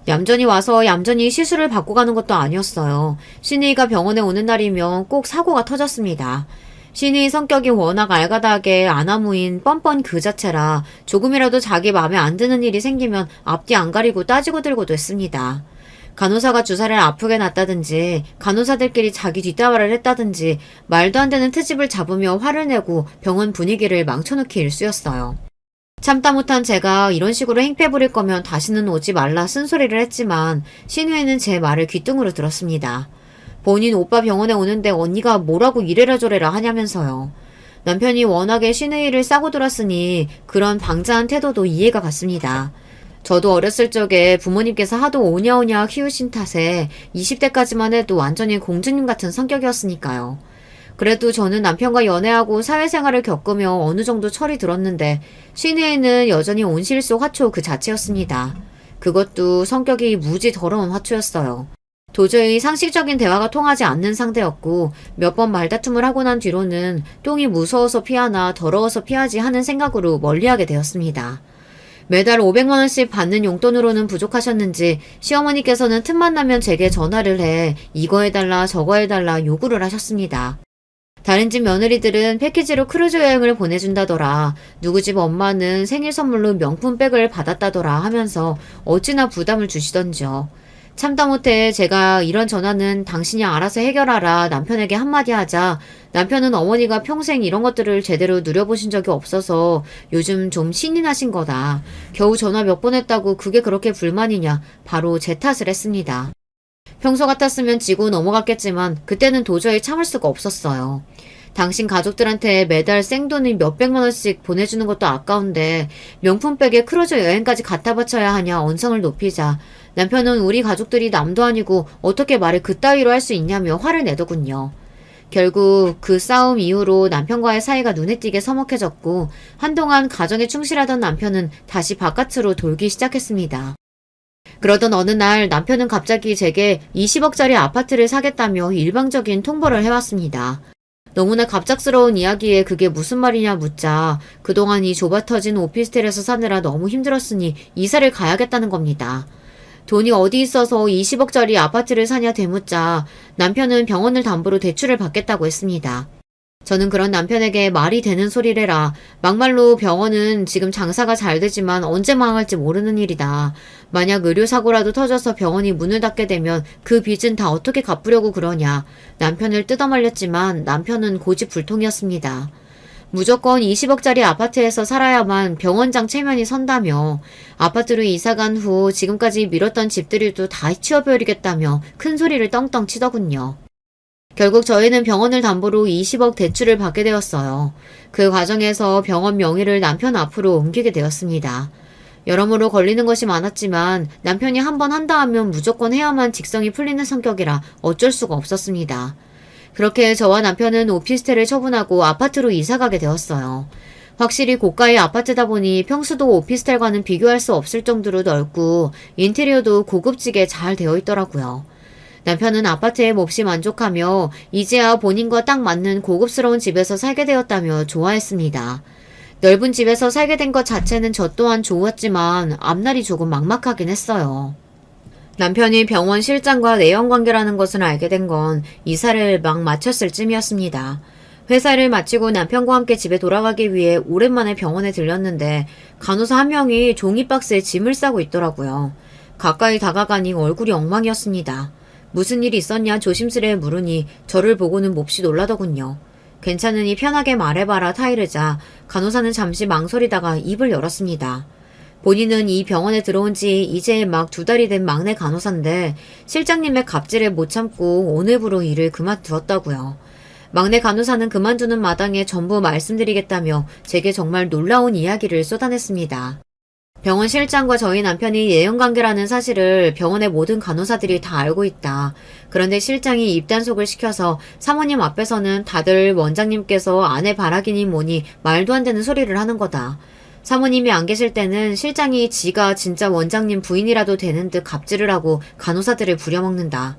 얌전히 와서 얌전히 시술을 받고 가는 것도 아니었어요. 시누이가 병원에 오는 날이면 꼭 사고가 터졌습니다. 시누이 성격이 워낙 알가닥에 아나무인 뻔뻔 그 자체라 조금이라도 자기 마음에 안 드는 일이 생기면 앞뒤 안 가리고 따지고 들고도 했습니다. 간호사가 주사를 아프게 놨다든지 간호사들끼리 자기 뒷담화를 했다든지 말도 안 되는 트집을 잡으며 화를 내고 병원 분위기를 망쳐놓기 일쑤였어요. 참다 못한 제가 이런 식으로 행패 부릴 거면 다시는 오지 말라 쓴소리를 했지만 신우이는 제 말을 귀뚱으로 들었습니다. 본인 오빠 병원에 오는데 언니가 뭐라고 이래라 저래라 하냐면서요. 남편이 워낙에 신우이를 싸고 들었으니 그런 방자한 태도도 이해가 갔습니다. 저도 어렸을 적에 부모님께서 하도 오냐오냐 키우신 탓에 20대까지만 해도 완전히 공주님 같은 성격이었으니까요. 그래도 저는 남편과 연애하고 사회생활을 겪으며 어느 정도 철이 들었는데 시내에는 여전히 온실속 화초 그 자체였습니다. 그것도 성격이 무지 더러운 화초였어요. 도저히 상식적인 대화가 통하지 않는 상대였고 몇 번 말다툼을 하고 난 뒤로는 똥이 무서워서 피하나 더러워서 피하지 하는 생각으로 멀리하게 되었습니다. 매달 500만 원씩 받는 용돈으로는 부족하셨는지 시어머니께서는 틈만 나면 제게 전화를 해 이거 해달라 저거 해달라 요구를 하셨습니다. 다른 집 며느리들은 패키지로 크루즈 여행을 보내준다더라. 누구 집 엄마는 생일 선물로 명품백을 받았다더라 하면서 어찌나 부담을 주시던지요. 참다 못해 제가 이런 전화는 당신이 알아서 해결하라 남편에게 한마디 하자 남편은 어머니가 평생 이런 것들을 제대로 누려보신 적이 없어서 요즘 좀 신이 나신 거다. 겨우 전화 몇 번 했다고 그게 그렇게 불만이냐 바로 제 탓을 했습니다. 평소 같았으면 지고 넘어갔겠지만 그때는 도저히 참을 수가 없었어요. 당신 가족들한테 매달 생돈을 몇백만 원씩 보내주는 것도 아까운데 명품백에 크루즈 여행까지 갖다 바쳐야 하냐 언성을 높이자 남편은 우리 가족들이 남도 아니고 어떻게 말을 그따위로 할 수 있냐며 화를 내더군요. 결국 그 싸움 이후로 남편과의 사이가 눈에 띄게 서먹해졌고 한동안 가정에 충실하던 남편은 다시 바깥으로 돌기 시작했습니다. 그러던 어느 날 남편은 갑자기 제게 20억짜리 아파트를 사겠다며 일방적인 통보를 해왔습니다. 너무나 갑작스러운 이야기에 그게 무슨 말이냐 묻자 그동안 이 좁아터진 오피스텔에서 사느라 너무 힘들었으니 이사를 가야겠다는 겁니다. 돈이 어디 있어서 20억짜리 아파트를 사냐 되묻자 남편은 병원을 담보로 대출을 받겠다고 했습니다. 저는 그런 남편에게 말이 되는 소리래라. 막말로 병원은 지금 장사가 잘 되지만 언제 망할지 모르는 일이다. 만약 의료사고라도 터져서 병원이 문을 닫게 되면 그 빚은 다 어떻게 갚으려고 그러냐. 남편을 뜯어말렸지만 남편은 고집불통이었습니다. 무조건 20억짜리 아파트에서 살아야만 병원장 체면이 선다며 아파트로 이사간 후 지금까지 미뤘던 집들이도 다 치워버리겠다며 큰 소리를 떵떵 치더군요. 결국 저희는 병원을 담보로 20억 대출을 받게 되었어요. 그 과정에서 병원 명의를 남편 앞으로 옮기게 되었습니다. 여러모로 걸리는 것이 많았지만 남편이 한 번 한다 하면 무조건 해야만 직성이 풀리는 성격이라 어쩔 수가 없었습니다. 그렇게 저와 남편은 오피스텔을 처분하고 아파트로 이사가게 되었어요. 확실히 고가의 아파트다 보니 평수도 오피스텔과는 비교할 수 없을 정도로 넓고 인테리어도 고급지게 잘 되어 있더라고요. 남편은 아파트에 몹시 만족하며 이제야 본인과 딱 맞는 고급스러운 집에서 살게 되었다며 좋아했습니다. 넓은 집에서 살게 된 것 자체는 저 또한 좋았지만 앞날이 조금 막막하긴 했어요. 남편이 병원 실장과 내연관계라는 것을 알게 된 건 이사를 막 마쳤을 쯤이었습니다. 회사를 마치고 남편과 함께 집에 돌아가기 위해 오랜만에 병원에 들렸는데 간호사 한 명이 종이박스에 짐을 싸고 있더라고요. 가까이 다가가니 얼굴이 엉망이었습니다. 무슨 일이 있었냐 조심스레 물으니 저를 보고는 몹시 놀라더군요. 괜찮으니 편하게 말해봐라 타이르자 간호사는 잠시 망설이다가 입을 열었습니다. 본인은 이 병원에 들어온 지 이제 막 2달이 된 막내 간호사인데 실장님의 갑질에 못 참고 오늘부로 일을 그만두었다고요. 막내 간호사는 그만두는 마당에 전부 말씀드리겠다며 제게 정말 놀라운 이야기를 쏟아냈습니다. 병원 실장과 저희 남편이 예연관계라는 사실을 병원의 모든 간호사들이 다 알고 있다. 그런데 실장이 입단속을 시켜서 사모님 앞에서는 다들 원장님께서 아내 바라기니 뭐니 말도 안 되는 소리를 하는 거다. 사모님이 안 계실 때는 실장이 지가 진짜 원장님 부인이라도 되는 듯 갑질을 하고 간호사들을 부려먹는다.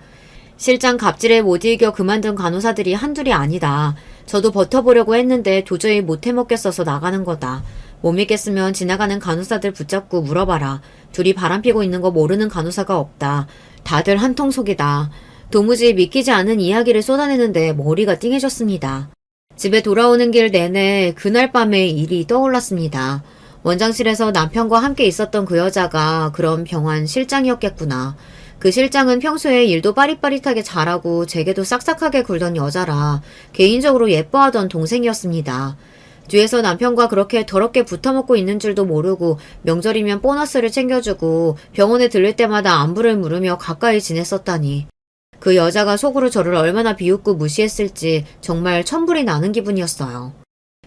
실장 갑질에 못 이겨 그만둔 간호사들이 한둘이 아니다. 저도 버텨보려고 했는데 도저히 못 해먹겠어서 나가는 거다. 못 믿겠으면 지나가는 간호사들 붙잡고 물어봐라. 둘이 바람피고 있는 거 모르는 간호사가 없다. 다들 한통속이다. 도무지 믿기지 않은 이야기를 쏟아내는데 머리가 띵해졌습니다. 집에 돌아오는 길 내내 그날 밤의 일이 떠올랐습니다. 원장실에서 남편과 함께 있었던 그 여자가 그럼 병원 실장이었겠구나. 그 실장은 평소에 일도 빠릿빠릿하게 잘하고 제게도 싹싹하게 굴던 여자라 개인적으로 예뻐하던 동생이었습니다. 뒤에서 남편과 그렇게 더럽게 붙어먹고 있는 줄도 모르고 명절이면 보너스를 챙겨주고 병원에 들릴 때마다 안부를 물으며 가까이 지냈었다니. 그 여자가 속으로 저를 얼마나 비웃고 무시했을지 정말 천불이 나는 기분이었어요.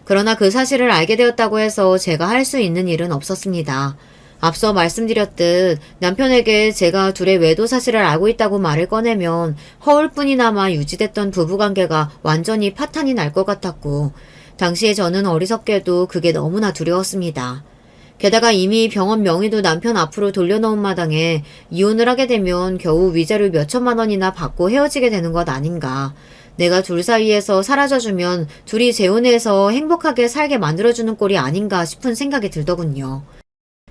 그러나 그 사실을 알게 되었다고 해서 제가 할 수 있는 일은 없었습니다. 앞서 말씀드렸듯 남편에게 제가 둘의 외도 사실을 알고 있다고 말을 꺼내면 허울뿐이나마 유지됐던 부부관계가 완전히 파탄이 날 것 같았고 당시에 저는 어리석게도 그게 너무나 두려웠습니다. 게다가 이미 병원 명의도 남편 앞으로 돌려놓은 마당에 이혼을 하게 되면 겨우 위자료 몇천만 원이나 받고 헤어지게 되는 것 아닌가. 내가 둘 사이에서 사라져주면 둘이 재혼해서 행복하게 살게 만들어주는 꼴이 아닌가 싶은 생각이 들더군요.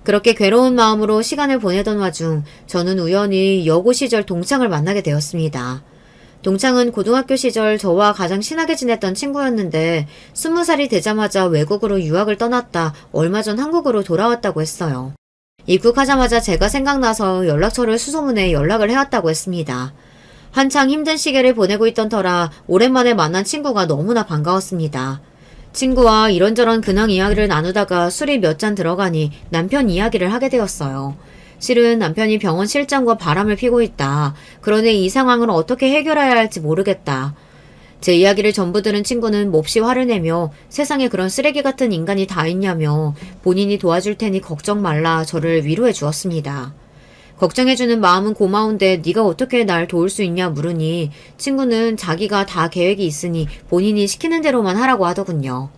그렇게 괴로운 마음으로 시간을 보내던 와중 저는 우연히 여고 시절 동창을 만나게 되었습니다. 동창은 고등학교 시절 저와 가장 친하게 지냈던 친구였는데 20살이 되자마자 외국으로 유학을 떠났다 얼마 전 한국으로 돌아왔다고 했어요. 입국하자마자 제가 생각나서 연락처를 수소문해 연락을 해왔다고 했습니다. 한창 힘든 시기를 보내고 있던 터라 오랜만에 만난 친구가 너무나 반가웠습니다. 친구와 이런저런 근황 이야기를 나누다가 술이 몇 잔 들어가니 남편 이야기를 하게 되었어요. 실은 남편이 병원 실장과 바람을 피고 있다. 그러니 이 상황을 어떻게 해결해야 할지 모르겠다. 제 이야기를 전부 들은 친구는 몹시 화를 내며 세상에 그런 쓰레기 같은 인간이 다 있냐며 본인이 도와줄 테니 걱정 말라 저를 위로해 주었습니다. 걱정해주는 마음은 고마운데 네가 어떻게 날 도울 수 있냐 물으니 친구는 자기가 다 계획이 있으니 본인이 시키는 대로만 하라고 하더군요.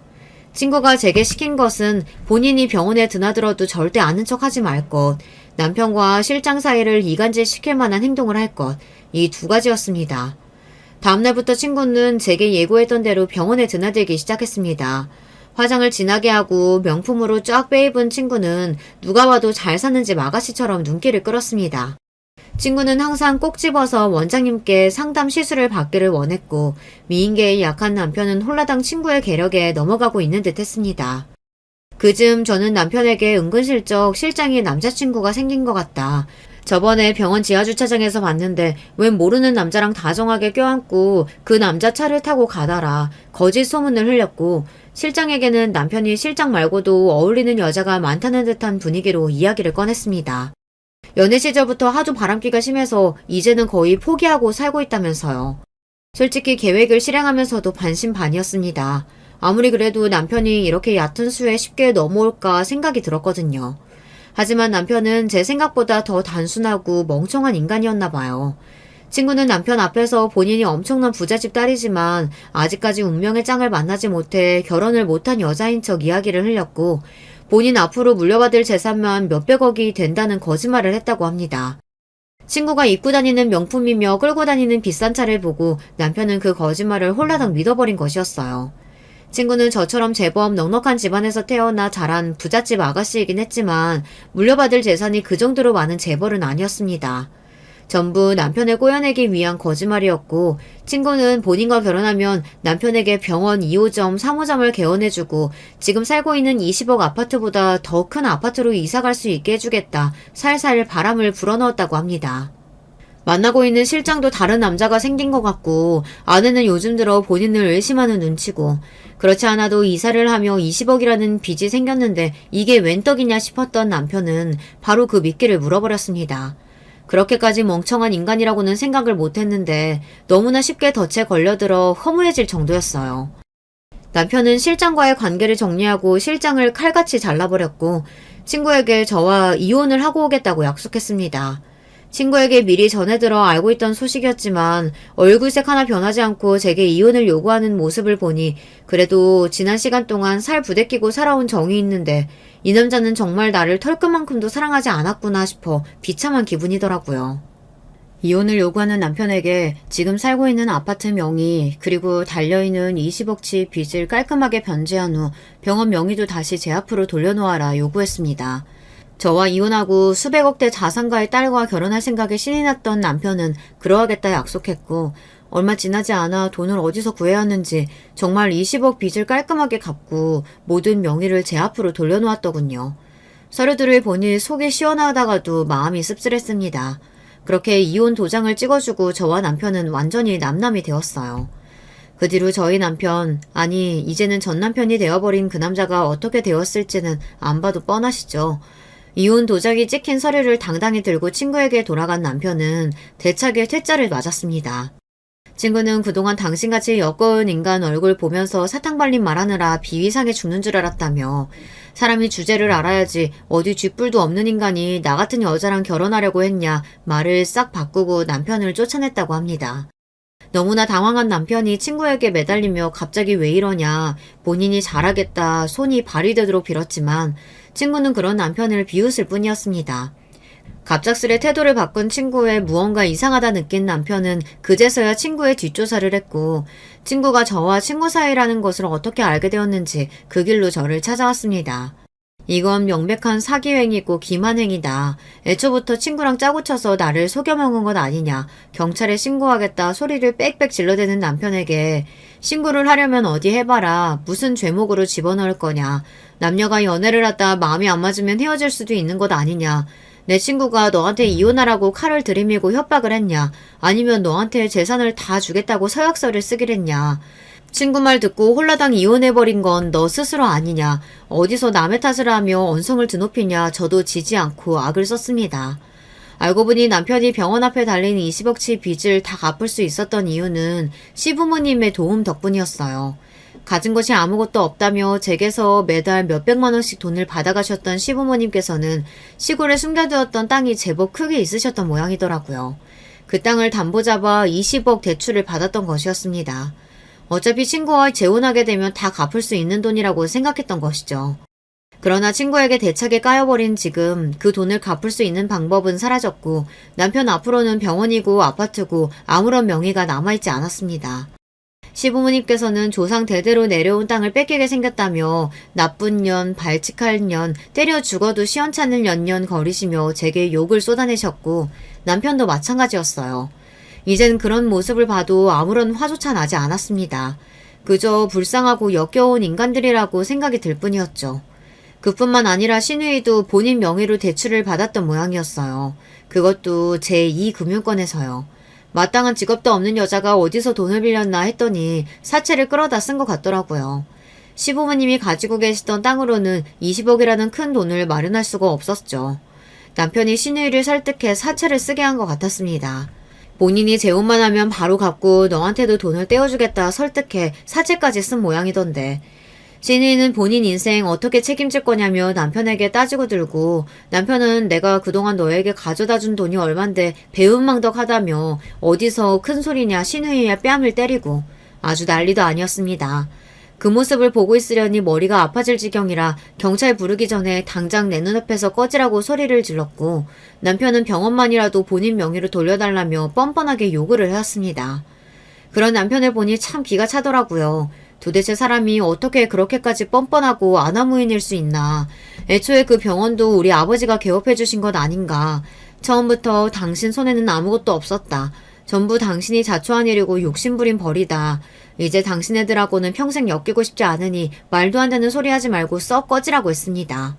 친구가 제게 시킨 것은 본인이 병원에 드나들어도 절대 아는 척하지 말 것, 남편과 실장 사이를 이간질 시킬 만한 행동을 할 것, 이 2가지였습니다. 다음날부터 친구는 제게 예고했던 대로 병원에 드나들기 시작했습니다. 화장을 진하게 하고 명품으로 쫙 빼입은 친구는 누가 봐도 잘 사는 집 아가씨처럼 눈길을 끌었습니다. 친구는 항상 꼭 집어서 원장님께 상담 시술을 받기를 원했고 미인계의 약한 남편은 홀라당 친구의 계력에 넘어가고 있는 듯 했습니다. 그즘 저는 남편에게 은근슬쩍 실장의 남자친구가 생긴 것 같다. 저번에 병원 지하주차장에서 봤는데 웬 모르는 남자랑 다정하게 껴안고 그 남자 차를 타고 가더라. 거짓 소문을 흘렸고 실장에게는 남편이 실장 말고도 어울리는 여자가 많다는 듯한 분위기로 이야기를 꺼냈습니다. 연애 시절부터 하도 바람기가 심해서 이제는 거의 포기하고 살고 있다면서요. 솔직히 계획을 실행하면서도 반신반의였습니다. 아무리 그래도 남편이 이렇게 얕은 수에 쉽게 넘어올까 생각이 들었거든요. 하지만 남편은 제 생각보다 더 단순하고 멍청한 인간이었나 봐요. 친구는 남편 앞에서 본인이 엄청난 부잣집 딸이지만 아직까지 운명의 짱을 만나지 못해 결혼을 못한 여자인 척 이야기를 흘렸고 본인 앞으로 물려받을 재산만 몇백억이 된다는 거짓말을 했다고 합니다. 친구가 입고 다니는 명품이며 끌고 다니는 비싼 차를 보고 남편은 그 거짓말을 홀라당 믿어버린 것이었어요. 친구는 저처럼 제법 넉넉한 집안에서 태어나 자란 부잣집 아가씨이긴 했지만 물려받을 재산이 그 정도로 많은 재벌은 아니었습니다. 전부 남편을 꼬여내기 위한 거짓말이었고 친구는 본인과 결혼하면 남편에게 병원 2호점, 3호점을 개원해주고 지금 살고 있는 20억 아파트보다 더 큰 아파트로 이사갈 수 있게 해주겠다. 살살 바람을 불어넣었다고 합니다. 만나고 있는 실장도 다른 남자가 생긴 것 같고 아내는 요즘 들어 본인을 의심하는 눈치고 그렇지 않아도 이사를 하며 20억이라는 빚이 생겼는데 이게 웬 떡이냐 싶었던 남편은 바로 그 미끼를 물어버렸습니다. 그렇게까지 멍청한 인간이라고는 생각을 못했는데 너무나 쉽게 덫에 걸려들어 허무해질 정도였어요. 남편은 실장과의 관계를 정리하고 실장을 칼같이 잘라버렸고 친구에게 저와 이혼을 하고 오겠다고 약속했습니다. 친구에게 미리 전해들어 알고 있던 소식이었지만 얼굴색 하나 변하지 않고 제게 이혼을 요구하는 모습을 보니 그래도 지난 시간 동안 살 부대끼고 살아온 정이 있는데 이 남자는 정말 나를 털끝만큼도 사랑하지 않았구나 싶어 비참한 기분이더라고요. 이혼을 요구하는 남편에게 지금 살고 있는 아파트 명의 그리고 달려있는 20억치 빚을 깔끔하게 변제한 후 병원 명의도 다시 제 앞으로 돌려놓아라 요구했습니다. 저와 이혼하고 수백억대 자산가의 딸과 결혼할 생각에 신이 났던 남편은 그러하겠다 약속했고 얼마 지나지 않아 돈을 어디서 구해야 하는지 정말 20억 빚을 깔끔하게 갚고 모든 명의를 제 앞으로 돌려놓았더군요. 서류들을 보니 속이 시원하다가도 마음이 씁쓸했습니다. 그렇게 이혼 도장을 찍어주고 저와 남편은 완전히 남남이 되었어요. 그 뒤로 저희 남편, 아니 이제는 전 남편이 되어버린 그 남자가 어떻게 되었을지는 안 봐도 뻔하시죠. 이혼 도장이 찍힌 서류를 당당히 들고 친구에게 돌아간 남편은 대차게 퇴짜를 맞았습니다. 친구는 그동안 당신같이 여꺼운 인간 얼굴 보면서 사탕 발린 말하느라 비위상해 죽는 줄 알았다며 사람이 주제를 알아야지 어디 쥐뿔도 없는 인간이 나 같은 여자랑 결혼하려고 했냐 말을 싹 바꾸고 남편을 쫓아냈다고 합니다. 너무나 당황한 남편이 친구에게 매달리며 갑자기 왜 이러냐 본인이 잘하겠다 손이 발이 되도록 빌었지만 친구는 그런 남편을 비웃을 뿐이었습니다. 갑작스레 태도를 바꾼 친구의 무언가 이상하다 느낀 남편은 그제서야 친구의 뒷조사를 했고 친구가 저와 친구 사이라는 것을 어떻게 알게 되었는지 그 길로 저를 찾아왔습니다. 이건 명백한 사기행위고 기만행위다. 애초부터 친구랑 짜고 쳐서 나를 속여먹은 것 아니냐. 경찰에 신고하겠다 소리를 빽빽 질러대는 남편에게 신고를 하려면 어디 해봐라. 무슨 죄목으로 집어넣을 거냐. 남녀가 연애를 하다 마음이 안 맞으면 헤어질 수도 있는 것 아니냐. 내 친구가 너한테 이혼하라고 칼을 들이밀고 협박을 했냐. 아니면 너한테 재산을 다 주겠다고 서약서를 쓰기로 했냐. 친구 말 듣고 홀라당 이혼해버린 건 너 스스로 아니냐. 어디서 남의 탓을 하며 언성을 드높이냐. 저도 지지 않고 악을 썼습니다. 알고 보니 남편이 병원 앞에 달린 20억치 빚을 다 갚을 수 있었던 이유는 시부모님의 도움 덕분이었어요. 가진 것이 아무것도 없다며 제게서 매달 몇백만 원씩 돈을 받아가셨던 시부모님께서는 시골에 숨겨두었던 땅이 제법 크게 있으셨던 모양이더라고요. 그 땅을 담보 잡아 20억 대출을 받았던 것이었습니다. 어차피 친구와 재혼하게 되면 다 갚을 수 있는 돈이라고 생각했던 것이죠. 그러나 친구에게 대차게 까여버린 지금 그 돈을 갚을 수 있는 방법은 사라졌고 남편 앞으로는 병원이고 아파트고 아무런 명의가 남아있지 않았습니다. 시부모님께서는 조상 대대로 내려온 땅을 뺏기게 생겼다며 나쁜 년, 발칙할 년, 때려 죽어도 시원찮을 년년 거리시며 제게 욕을 쏟아내셨고 남편도 마찬가지였어요. 이젠 그런 모습을 봐도 아무런 화조차 나지 않았습니다. 그저 불쌍하고 역겨운 인간들이라고 생각이 들 뿐이었죠. 그뿐만 아니라 시누이도 본인 명의로 대출을 받았던 모양이었어요. 그것도 제2금융권에서요. 마땅한 직업도 없는 여자가 어디서 돈을 빌렸나 했더니 사채를 끌어다 쓴 것 같더라고요. 시부모님이 가지고 계시던 땅으로는 20억이라는 큰 돈을 마련할 수가 없었죠. 남편이 시누이를 설득해 사채를 쓰게 한 것 같았습니다. 본인이 재혼만 하면 바로 갚고 너한테도 돈을 떼어주겠다 설득해 사채까지 쓴 모양이던데 신이는 본인 인생 어떻게 책임질 거냐며 남편에게 따지고 들고, 남편은 내가 그동안 너에게 가져다 준 돈이 얼만데 배은망덕하다며 어디서 큰 소리냐 신우이의 뺨을 때리고 아주 난리도 아니었습니다. 그 모습을 보고 있으려니 머리가 아파질 지경이라 경찰 부르기 전에 당장 내 눈앞에서 꺼지라고 소리를 질렀고, 남편은 병원만이라도 본인 명의로 돌려달라며 뻔뻔하게 요구를 해왔습니다. 그런 남편을 보니 참 기가 차더라고요. 도대체 사람이 어떻게 그렇게까지 뻔뻔하고 아나무인일 수 있나. 애초에 그 병원도 우리 아버지가 개업해 주신 것 아닌가. 처음부터 당신 손에는 아무것도 없었다. 전부 당신이 자초한 일이고 욕심부린 벌이다. 이제 당신 애들하고는 평생 엮이고 싶지 않으니 말도 안 되는 소리 하지 말고 썩 꺼지라고 했습니다.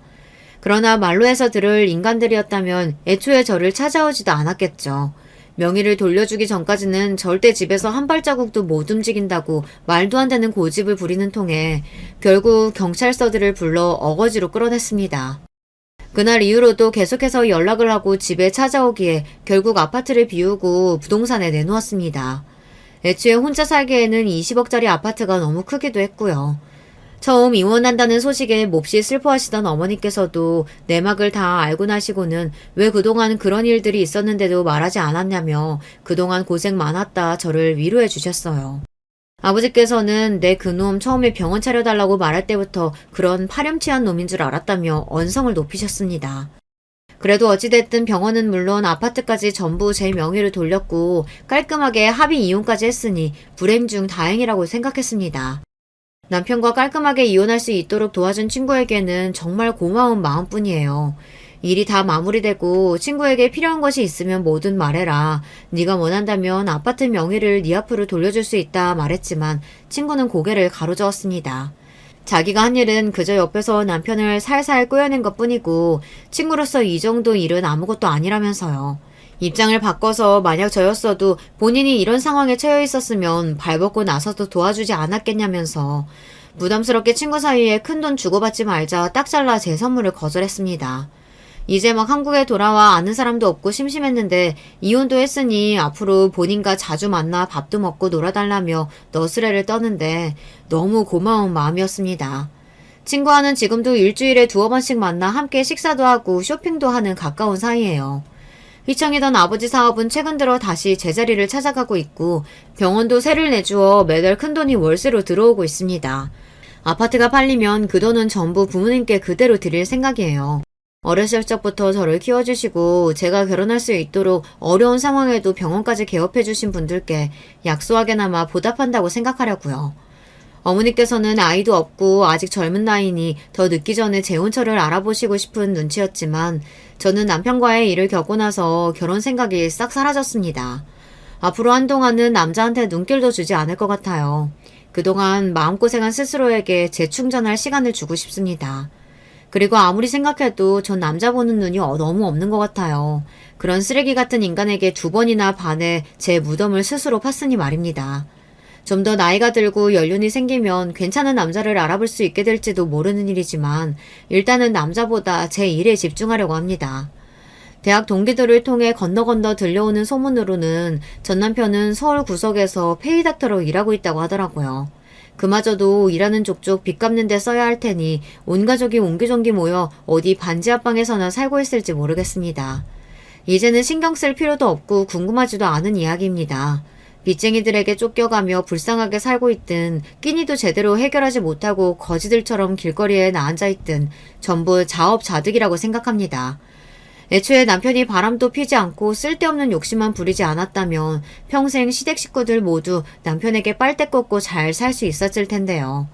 그러나 말로 해서 들을 인간들이었다면 애초에 저를 찾아오지도 않았겠죠. 명의를 돌려주기 전까지는 절대 집에서 한 발자국도 못 움직인다고 말도 안 되는 고집을 부리는 통에 결국 경찰서들을 불러 어거지로 끌어냈습니다. 그날 이후로도 계속해서 연락을 하고 집에 찾아오기에 결국 아파트를 비우고 부동산에 내놓았습니다. 애초에 혼자 살기에는 20억짜리 아파트가 너무 크기도 했고요. 처음 이혼한다는 소식에 몹시 슬퍼하시던 어머니께서도 내막을 다 알고 나시고는 왜 그동안 그런 일들이 있었는데도 말하지 않았냐며 그동안 고생 많았다 저를 위로해 주셨어요. 아버지께서는 내 그놈 처음에 병원 차려달라고 말할 때부터 그런 파렴치한 놈인 줄 알았다며 언성을 높이셨습니다. 그래도 어찌됐든 병원은 물론 아파트까지 전부 제 명의로 돌렸고 깔끔하게 합의 이혼까지 했으니 불행 중 다행이라고 생각했습니다. 남편과 깔끔하게 이혼할 수 있도록 도와준 친구에게는 정말 고마운 마음뿐이에요. 일이 다 마무리되고 친구에게 필요한 것이 있으면 뭐든 말해라. 네가 원한다면 아파트 명의를 네 앞으로 돌려줄 수 있다 말했지만 친구는 고개를 가로저었습니다. 자기가 한 일은 그저 옆에서 남편을 살살 꼬여낸 것뿐이고 친구로서 이 정도 일은 아무것도 아니라면서요. 입장을 바꿔서 만약 저였어도 본인이 이런 상황에 처해 있었으면 발벗고 나서도 도와주지 않았겠냐면서 부담스럽게 친구 사이에 큰돈 주고받지 말자 딱 잘라 제 선물을 거절했습니다. 이제 막 한국에 돌아와 아는 사람도 없고 심심했는데 이혼도 했으니 앞으로 본인과 자주 만나 밥도 먹고 놀아달라며 너스레를 떠는데 너무 고마운 마음이었습니다. 친구와는 지금도 일주일에 2-3번씩 만나 함께 식사도 하고 쇼핑도 하는 가까운 사이예요. 휘청이던 아버지 사업은 최근 들어 다시 제자리를 찾아가고 있고 병원도 세를 내주어 매달 큰돈이 월세로 들어오고 있습니다. 아파트가 팔리면 그 돈은 전부 부모님께 그대로 드릴 생각이에요. 어렸을 적부터 저를 키워주시고 제가 결혼할 수 있도록 어려운 상황에도 병원까지 개업해주신 분들께 약소하게나마 보답한다고 생각하려고요. 어머니께서는 아이도 없고 아직 젊은 나이니 더 늦기 전에 재혼처를 알아보시고 싶은 눈치였지만 저는 남편과의 일을 겪고 나서 결혼 생각이 싹 사라졌습니다. 앞으로 한동안은 남자한테 눈길도 주지 않을 것 같아요. 그동안 마음고생한 스스로에게 재충전할 시간을 주고 싶습니다. 그리고 아무리 생각해도 전 남자 보는 눈이 너무 없는 것 같아요. 그런 쓰레기 같은 인간에게 2번이나 반해 제 무덤을 스스로 팠으니 말입니다. 좀 더 나이가 들고 연륜이 생기면 괜찮은 남자를 알아볼 수 있게 될지도 모르는 일이지만 일단은 남자보다 제 일에 집중하려고 합니다. 대학 동기들을 통해 건너 들려오는 소문으로는 전 남편은 서울 구석에서 페이닥터로 일하고 있다고 하더라고요. 그마저도 일하는 족족 빚 갚는 데 써야 할 테니 온 가족이 옹기종기 모여 어디 반지 앞방에서나 살고 있을지 모르겠습니다. 이제는 신경 쓸 필요도 없고 궁금하지도 않은 이야기입니다. 빚쟁이들에게 쫓겨가며 불쌍하게 살고 있든 끼니도 제대로 해결하지 못하고 거지들처럼 길거리에 나앉아있든 전부 자업자득이라고 생각합니다. 애초에 남편이 바람도 피지 않고 쓸데없는 욕심만 부리지 않았다면 평생 시댁 식구들 모두 남편에게 빨대 꽂고 잘 살 수 있었을 텐데요.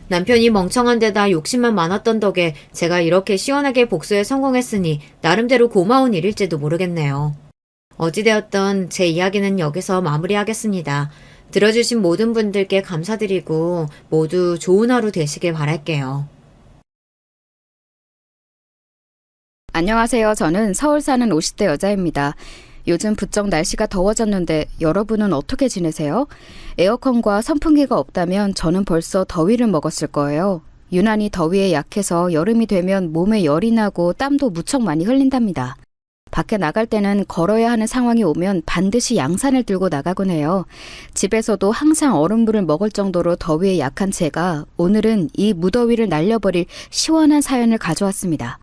남편이 멍청한 데다 욕심만 많았던 덕에 제가 이렇게 시원하게 복수에 성공했으니 나름대로 고마운 일일지도 모르겠네요. 어찌되었던 제 이야기는 여기서 마무리하겠습니다. 들어주신 모든 분들께 감사드리고 모두 좋은 하루 되시길 바랄게요. 안녕하세요. 저는 서울 사는 50대 여자입니다. 요즘 부쩍 날씨가 더워졌는데 여러분은 어떻게 지내세요? 에어컨과 선풍기가 없다면 저는 벌써 더위를 먹었을 거예요. 유난히 더위에 약해서 여름이 되면 몸에 열이 나고 땀도 무척 많이 흘린답니다. 밖에 나갈 때는 걸어야 하는 상황이 오면 반드시 양산을 들고 나가곤 해요. 집에서도 항상 얼음물을 먹을 정도로 더위에 약한 제가 오늘은 이 무더위를 날려버릴 시원한 사연을 가져왔습니다.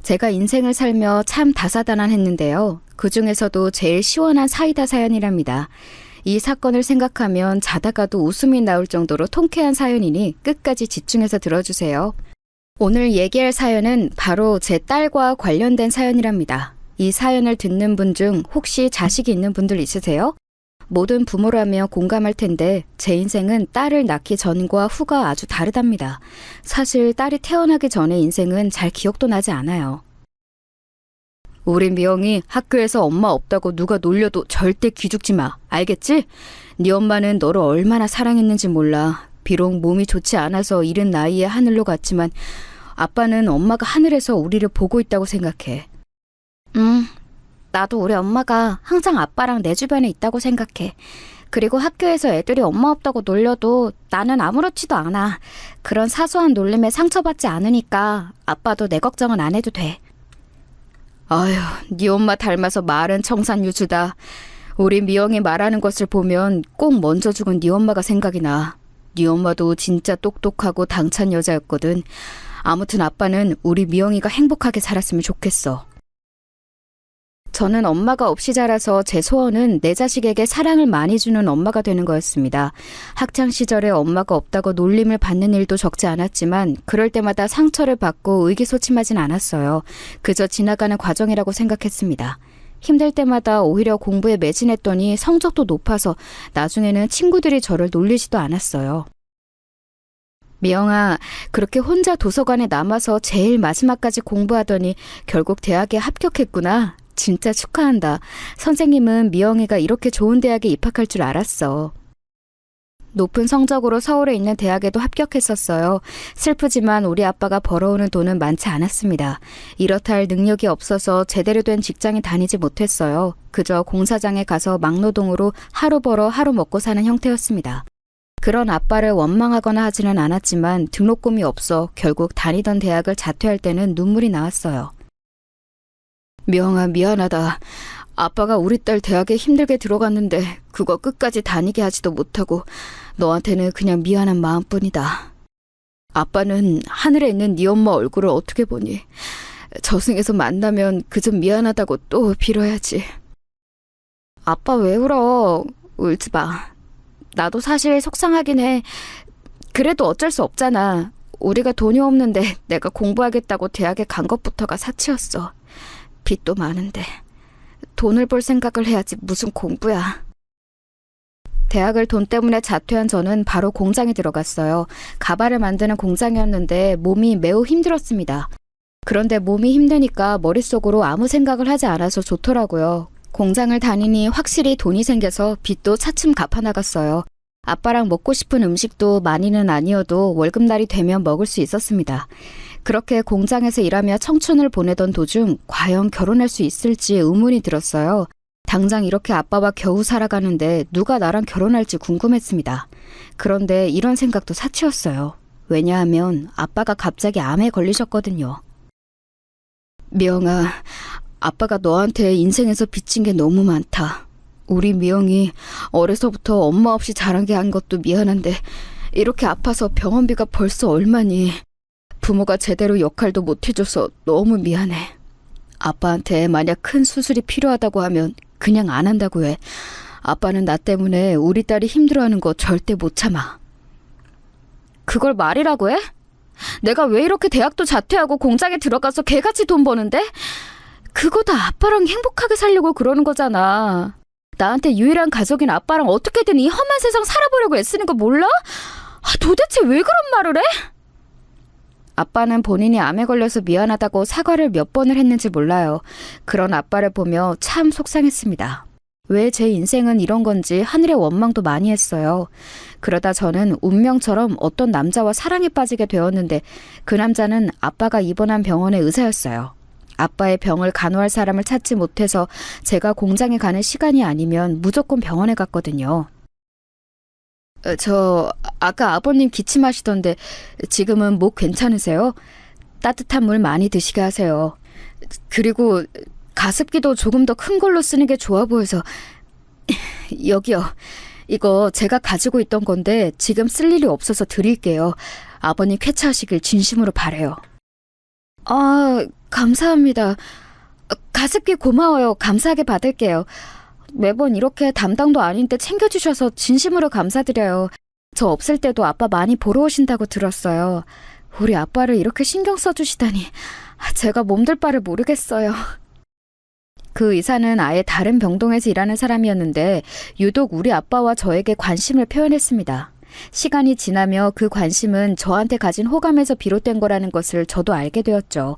제가 인생을 살며 참 다사다난했는데요. 그 중에서도 제일 시원한 사이다 사연이랍니다. 이 사건을 생각하면 자다가도 웃음이 나올 정도로 통쾌한 사연이니 끝까지 집중해서 들어주세요. 오늘 얘기할 사연은 바로 제 딸과 관련된 사연이랍니다. 이 사연을 듣는 분 중 혹시 자식이 있는 분들 있으세요? 모든 부모라며 공감할 텐데 제 인생은 딸을 낳기 전과 후가 아주 다르답니다. 사실 딸이 태어나기 전의 인생은 잘 기억도 나지 않아요. 우리 미영이 학교에서 엄마 없다고 누가 놀려도 절대 기죽지 마. 알겠지? 네 엄마는 너를 얼마나 사랑했는지 몰라. 비록 몸이 좋지 않아서 이른 나이에 하늘로 갔지만 아빠는 엄마가 하늘에서 우리를 보고 있다고 생각해. 나도 우리 엄마가 항상 아빠랑 내 주변에 있다고 생각해. 그리고 학교에서 애들이 엄마 없다고 놀려도 나는 아무렇지도 않아. 그런 사소한 놀림에 상처받지 않으니까 아빠도 내 걱정은 안 해도 돼. 아휴, 네 엄마 닮아서 말은 청산유수다. 우리 미영이 말하는 것을 보면 꼭 먼저 죽은 네 엄마가 생각이 나. 네 엄마도 진짜 똑똑하고 당찬 여자였거든. 아무튼 아빠는 우리 미영이가 행복하게 살았으면 좋겠어. 저는 엄마가 없이 자라서 제 소원은 내 자식에게 사랑을 많이 주는 엄마가 되는 거였습니다. 학창 시절에 엄마가 없다고 놀림을 받는 일도 적지 않았지만 그럴 때마다 상처를 받고 의기소침하진 않았어요. 그저 지나가는 과정이라고 생각했습니다. 힘들 때마다 오히려 공부에 매진했더니 성적도 높아서 나중에는 친구들이 저를 놀리지도 않았어요. 미영아, 그렇게 혼자 도서관에 남아서 제일 마지막까지 공부하더니 결국 대학에 합격했구나. 진짜 축하한다. 선생님은 미영이가 이렇게 좋은 대학에 입학할 줄 알았어. 높은 성적으로 서울에 있는 대학에도 합격했었어요. 슬프지만 우리 아빠가 벌어오는 돈은 많지 않았습니다. 이렇다 할 능력이 없어서 제대로 된 직장에 다니지 못했어요. 그저 공사장에 가서 막노동으로 하루 벌어 하루 먹고 사는 형태였습니다. 그런 아빠를 원망하거나 하지는 않았지만 등록금이 없어 결국 다니던 대학을 자퇴할 때는 눈물이 나왔어요. 미영아, 미안하다. 아빠가 우리 딸 대학에 힘들게 들어갔는데 그거 끝까지 다니게 하지도 못하고 너한테는 그냥 미안한 마음뿐이다. 아빠는 하늘에 있는 네 엄마 얼굴을 어떻게 보니? 저승에서 만나면 그저 미안하다고 또 빌어야지. 아빠 왜 울어? 울지 마. 나도 사실 속상하긴 해. 그래도 어쩔 수 없잖아. 우리가 돈이 없는데 내가 공부하겠다고 대학에 간 것부터가 사치였어. 빚도 많은데 돈을 벌 생각을 해야지 무슨 공부야. 대학을 돈 때문에 자퇴한 저는 바로 공장에 들어갔어요. 가발을 만드는 공장이었는데 몸이 매우 힘들었습니다. 그런데 몸이 힘드니까 머릿속으로 아무 생각을 하지 않아서 좋더라고요. 공장을 다니니 확실히 돈이 생겨서 빚도 차츰 갚아나갔어요. 아빠랑 먹고 싶은 음식도 많이는 아니어도 월급날이 되면 먹을 수 있었습니다. 그렇게 공장에서 일하며 청춘을 보내던 도중 과연 결혼할 수 있을지 의문이 들었어요. 당장 이렇게 아빠와 겨우 살아가는데 누가 나랑 결혼할지 궁금했습니다. 그런데 이런 생각도 사치였어요. 왜냐하면 아빠가 갑자기 암에 걸리셨거든요. 미영아, 아빠가 너한테 인생에서 빚진 게 너무 많다. 우리 미영이 어려서부터 엄마 없이 자라게 한 것도 미안한데 이렇게 아파서 병원비가 벌써 얼마니. 부모가 제대로 역할도 못 해줘서 너무 미안해. 아빠한테 만약 큰 수술이 필요하다고 하면 그냥 안 한다고 해. 아빠는 나 때문에 우리 딸이 힘들어하는 거 절대 못 참아. 그걸 말이라고 해? 내가 왜 이렇게 대학도 자퇴하고 공장에 들어가서 개같이 돈 버는데? 그거 다 아빠랑 행복하게 살려고 그러는 거잖아. 나한테 유일한 가족인 아빠랑 어떻게든 이 험한 세상 살아보려고 애쓰는 거 몰라? 도대체 왜 그런 말을 해? 아빠는 본인이 암에 걸려서 미안하다고 사과를 몇 번을 했는지 몰라요. 그런 아빠를 보며 참 속상했습니다. 왜 제 인생은 이런 건지 하늘의 원망도 많이 했어요. 그러다 저는 운명처럼 어떤 남자와 사랑에 빠지게 되었는데 그 남자는 아빠가 입원한 병원의 의사였어요. 아빠의 병을 간호할 사람을 찾지 못해서 제가 공장에 가는 시간이 아니면 무조건 병원에 갔거든요. 아까 아버님 기침하시던데 지금은 목 괜찮으세요? 따뜻한 물 많이 드시게 하세요. 그리고 가습기도 조금 더 큰 걸로 쓰는 게 좋아 보여서. 여기요. 이거 제가 가지고 있던 건데 지금 쓸 일이 없어서 드릴게요. 아버님 쾌차하시길 진심으로 바래요. 아, 감사합니다. 가습기 고마워요. 감사하게 받을게요. 매번 이렇게 담당도 아닌데 챙겨주셔서 진심으로 감사드려요. 저 없을 때도 아빠 많이 보러 오신다고 들었어요. 우리 아빠를 이렇게 신경 써주시다니 제가 몸둘 바를 모르겠어요. 그 의사는 아예 다른 병동에서 일하는 사람이었는데 유독 우리 아빠와 저에게 관심을 표현했습니다. 시간이 지나며 그 관심은 저한테 가진 호감에서 비롯된 거라는 것을 저도 알게 되었죠.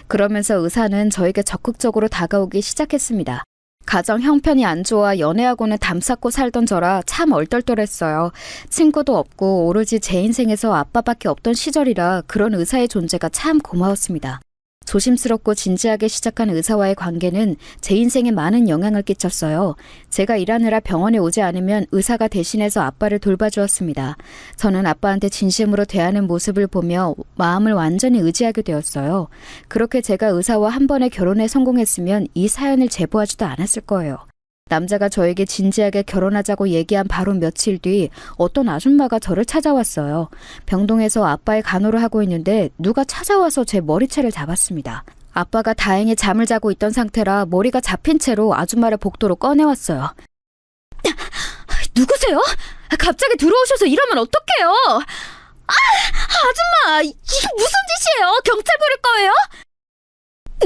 그러면서 의사는 저에게 적극적으로 다가오기 시작했습니다. 가정 형편이 안 좋아 연애하고는 담쌓고 살던 저라 참 얼떨떨했어요. 친구도 없고 오로지 제 인생에서 아빠밖에 없던 시절이라 그런 의사의 존재가 참 고마웠습니다. 조심스럽고 진지하게 시작한 의사와의 관계는 제 인생에 많은 영향을 끼쳤어요. 제가 일하느라 병원에 오지 않으면 의사가 대신해서 아빠를 돌봐주었습니다. 저는 아빠한테 진심으로 대하는 모습을 보며 마음을 완전히 의지하게 되었어요. 그렇게 제가 의사와 한 번에 결혼에 성공했으면 이 사연을 제보하지도 않았을 거예요. 남자가 저에게 진지하게 결혼하자고 얘기한 바로 며칠 뒤 어떤 아줌마가 저를 찾아왔어요. 병동에서 아빠의 간호를 하고 있는데 누가 찾아와서 제 머리채를 잡았습니다. 아빠가 다행히 잠을 자고 있던 상태라 머리가 잡힌 채로 아줌마를 복도로 꺼내왔어요. 누구세요? 갑자기 들어오셔서 이러면 어떡해요? 아줌마! 이게 무슨 짓이에요? 경찰 부를 거예요?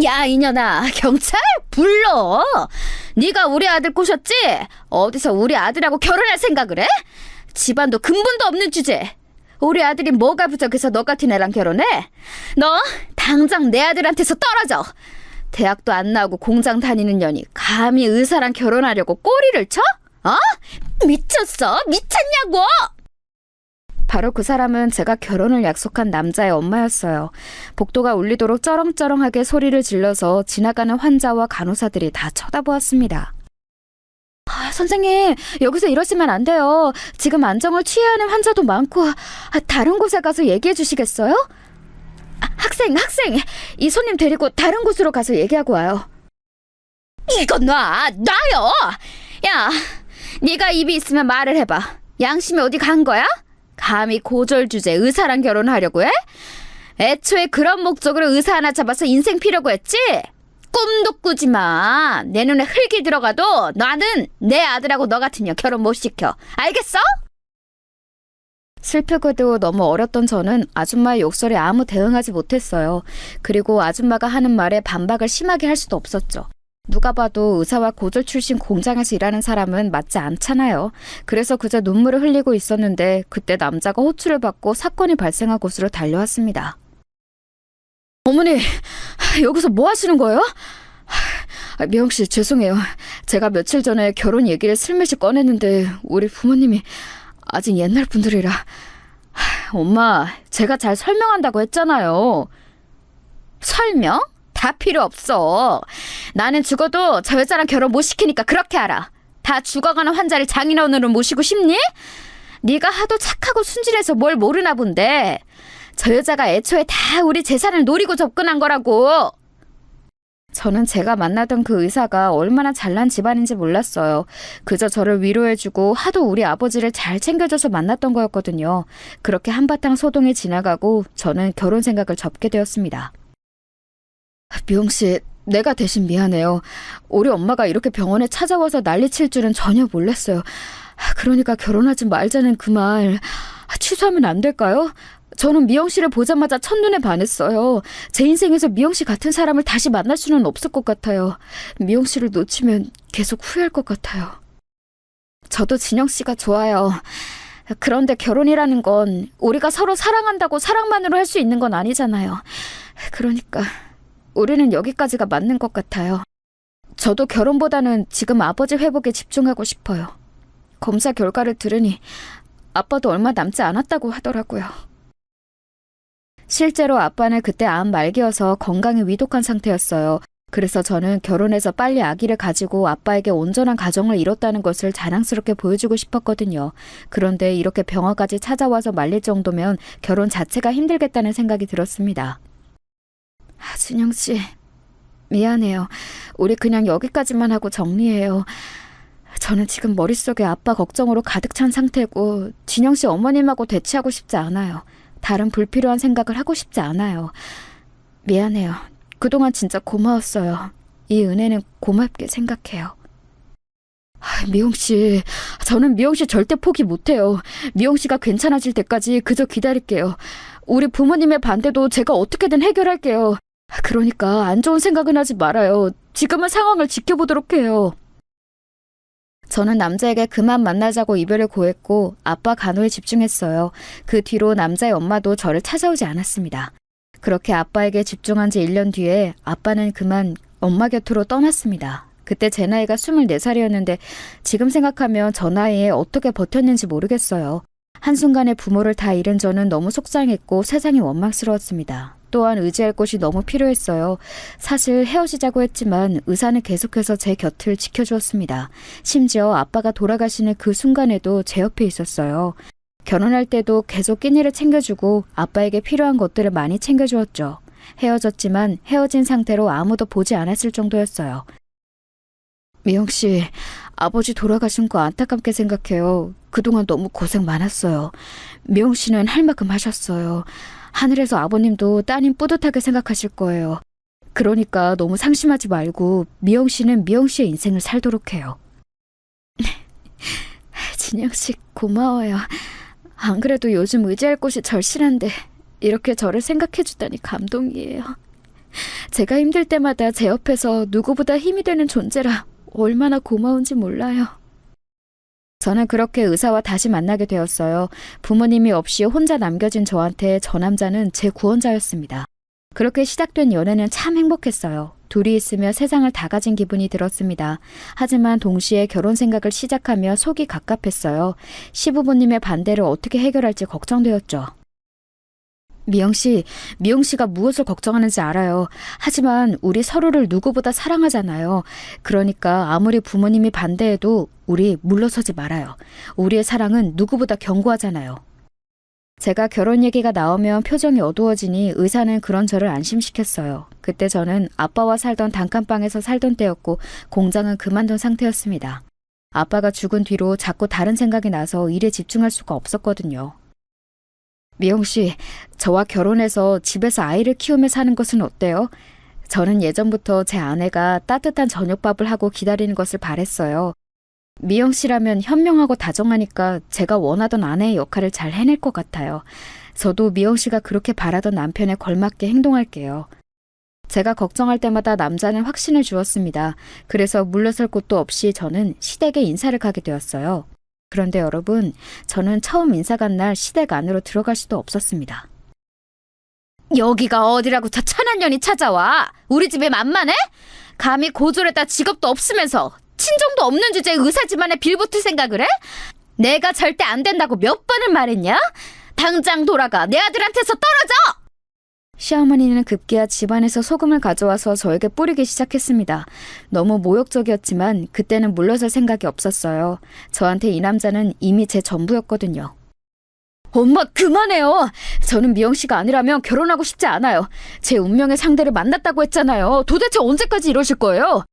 야, 이년아, 경찰? 불러. 네가 우리 아들 꼬셨지? 어디서 우리 아들하고 결혼할 생각을 해? 집안도 근본도 없는 주제. 우리 아들이 뭐가 부족해서 너 같은 애랑 결혼해? 너 당장 내 아들한테서 떨어져. 대학도 안 나오고 공장 다니는 년이 감히 의사랑 결혼하려고 꼬리를 쳐? 미쳤어? 미쳤냐고? 바로 그 사람은 제가 결혼을 약속한 남자의 엄마였어요. 복도가 울리도록 쩌렁쩌렁하게 소리를 질러서 지나가는 환자와 간호사들이 다 쳐다보았습니다. 선생님, 여기서 이러시면 안 돼요. 지금 안정을 취해야 하는 환자도 많고 다른 곳에 가서 얘기해 주시겠어요? 학생! 이 손님 데리고 다른 곳으로 가서 얘기하고 와요. 이거 놔요! 야, 네가 입이 있으면 말을 해봐. 양심이 어디 간 거야? 감히 고졸 주제 의사랑 결혼하려고 해? 애초에 그런 목적으로 의사 하나 잡아서 인생 피려고 했지? 꿈도 꾸지 마. 내 눈에 흙이 들어가도 나는 내 아들하고 너 같은 년 결혼 못 시켜. 알겠어? 슬프게도 너무 어렸던 저는 아줌마의 욕설에 아무 대응하지 못했어요. 그리고 아줌마가 하는 말에 반박을 심하게 할 수도 없었죠. 누가 봐도 의사와 고졸 출신 공장에서 일하는 사람은 맞지 않잖아요. 그래서 그저 눈물을 흘리고 있었는데 그때 남자가 호출을 받고 사건이 발생한 곳으로 달려왔습니다. 어머니, 여기서 뭐 하시는 거예요? 미영 씨, 죄송해요. 제가 며칠 전에 결혼 얘기를 슬며시 꺼냈는데 우리 부모님이 아직 옛날 분들이라. 엄마, 제가 잘 설명한다고 했잖아요. 설명? 다 필요 없어. 나는 죽어도 저 여자랑 결혼 못 시키니까 그렇게 알아. 다 죽어가는 환자를 장인어른으로 모시고 싶니? 네가 하도 착하고 순진해서 뭘 모르나 본데. 저 여자가 애초에 다 우리 재산을 노리고 접근한 거라고. 저는 제가 만나던 그 의사가 얼마나 잘난 집안인지 몰랐어요. 그저 저를 위로해주고 하도 우리 아버지를 잘 챙겨줘서 만났던 거였거든요. 그렇게 한바탕 소동이 지나가고 저는 결혼 생각을 접게 되었습니다. 미영 씨, 내가 대신 미안해요. 우리 엄마가 이렇게 병원에 찾아와서 난리칠 줄은 전혀 몰랐어요. 그러니까 결혼하지 말자는 그 말 취소하면 안 될까요? 저는 미영 씨를 보자마자 첫눈에 반했어요. 제 인생에서 미영 씨 같은 사람을 다시 만날 수는 없을 것 같아요. 미영 씨를 놓치면 계속 후회할 것 같아요. 저도 진영 씨가 좋아요. 그런데 결혼이라는 건 우리가 서로 사랑한다고 사랑만으로 할 수 있는 건 아니잖아요. 그러니까 우리는 여기까지가 맞는 것 같아요. 저도 결혼보다는 지금 아버지 회복에 집중하고 싶어요. 검사 결과를 들으니 아빠도 얼마 남지 않았다고 하더라고요. 실제로 아빠는 그때 암 말기여서 건강이 위독한 상태였어요. 그래서 저는 결혼해서 빨리 아기를 가지고 아빠에게 온전한 가정을 이뤘다는 것을 자랑스럽게 보여주고 싶었거든요. 그런데 이렇게 병원까지 찾아와서 말릴 정도면 결혼 자체가 힘들겠다는 생각이 들었습니다. 진영 씨, 미안해요. 우리 그냥 여기까지만 하고 정리해요. 저는 지금 머릿속에 아빠 걱정으로 가득 찬 상태고 진영 씨 어머님하고 대치하고 싶지 않아요. 다른 불필요한 생각을 하고 싶지 않아요. 미안해요. 그동안 진짜 고마웠어요. 이 은혜는 고맙게 생각해요. 미영 씨, 저는 미영 씨 절대 포기 못해요. 미영 씨가 괜찮아질 때까지 그저 기다릴게요. 우리 부모님의 반대도 제가 어떻게든 해결할게요. 그러니까 안 좋은 생각은 하지 말아요. 지금은 상황을 지켜보도록 해요. 저는 남자에게 그만 만나자고 이별을 고했고 아빠 간호에 집중했어요. 그 뒤로 남자의 엄마도 저를 찾아오지 않았습니다. 그렇게 아빠에게 집중한 지 1년 뒤에 아빠는 그만 엄마 곁으로 떠났습니다. 그때 제 나이가 24살이었는데 지금 생각하면 저 나이에 어떻게 버텼는지 모르겠어요. 한순간에 부모를 다 잃은 저는 너무 속상했고 세상이 원망스러웠습니다. 또한 의지할 곳이 너무 필요했어요. 사실 헤어지자고 했지만 의사는 계속해서 제 곁을 지켜주었습니다. 심지어 아빠가 돌아가시는 그 순간에도 제 옆에 있었어요. 결혼할 때도 계속 끼니를 챙겨주고 아빠에게 필요한 것들을 많이 챙겨주었죠. 헤어졌지만 헤어진 상태로 아무도 보지 않았을 정도였어요. 미영 씨, 아버지 돌아가신 거 안타깝게 생각해요. 그동안 너무 고생 많았어요. 미영 씨는 할 만큼 하셨어요. 하늘에서 아버님도 따님 뿌듯하게 생각하실 거예요. 그러니까 너무 상심하지 말고 미영 씨는 미영 씨의 인생을 살도록 해요. 진영 씨 고마워요. 안 그래도 요즘 의지할 곳이 절실한데 이렇게 저를 생각해 주다니 감동이에요. 제가 힘들 때마다 제 옆에서 누구보다 힘이 되는 존재라 얼마나 고마운지 몰라요. 저는 그렇게 의사와 다시 만나게 되었어요. 부모님이 없이 혼자 남겨진 저한테 저 남자는 제 구원자였습니다. 그렇게 시작된 연애는 참 행복했어요. 둘이 있으며 세상을 다 가진 기분이 들었습니다. 하지만 동시에 결혼 생각을 시작하며 속이 갑갑했어요. 시부모님의 반대를 어떻게 해결할지 걱정되었죠. 미영 씨가 무엇을 걱정하는지 알아요. 하지만 우리 서로를 누구보다 사랑하잖아요. 그러니까 아무리 부모님이 반대해도 우리 물러서지 말아요. 우리의 사랑은 누구보다 견고하잖아요. 제가 결혼 얘기가 나오면 표정이 어두워지니 의사는 그런 저를 안심시켰어요. 그때 저는 아빠와 살던 단칸방에서 살던 때였고 공장은 그만둔 상태였습니다. 아빠가 죽은 뒤로 자꾸 다른 생각이 나서 일에 집중할 수가 없었거든요. 미영 씨, 저와 결혼해서 집에서 아이를 키우며 사는 것은 어때요? 저는 예전부터 제 아내가 따뜻한 저녁밥을 하고 기다리는 것을 바랬어요. 미영 씨라면 현명하고 다정하니까 제가 원하던 아내의 역할을 잘 해낼 것 같아요. 저도 미영 씨가 그렇게 바라던 남편에 걸맞게 행동할게요. 제가 걱정할 때마다 남자는 확신을 주었습니다. 그래서 물러설 곳도 없이 저는 시댁에 인사를 가게 되었어요. 그런데 여러분, 저는 처음 인사 간 날 시댁 안으로 들어갈 수도 없었습니다. 여기가 어디라고 저 천한년이 찾아와? 우리 집에 만만해? 감히 고졸에다 직업도 없으면서 친정도 없는 주제에 의사 집안에 빌붙을 생각을 해? 내가 절대 안 된다고 몇 번을 말했냐? 당장 돌아가. 내 아들한테서 떨어져! 시어머니는 급기야 집안에서 소금을 가져와서 저에게 뿌리기 시작했습니다. 너무 모욕적이었지만 그때는 물러설 생각이 없었어요. 저한테 이 남자는 이미 제 전부였거든요. 엄마 그만해요. 저는 미영 씨가 아니라면 결혼하고 싶지 않아요. 제 운명의 상대를 만났다고 했잖아요. 도대체 언제까지 이러실 거예요?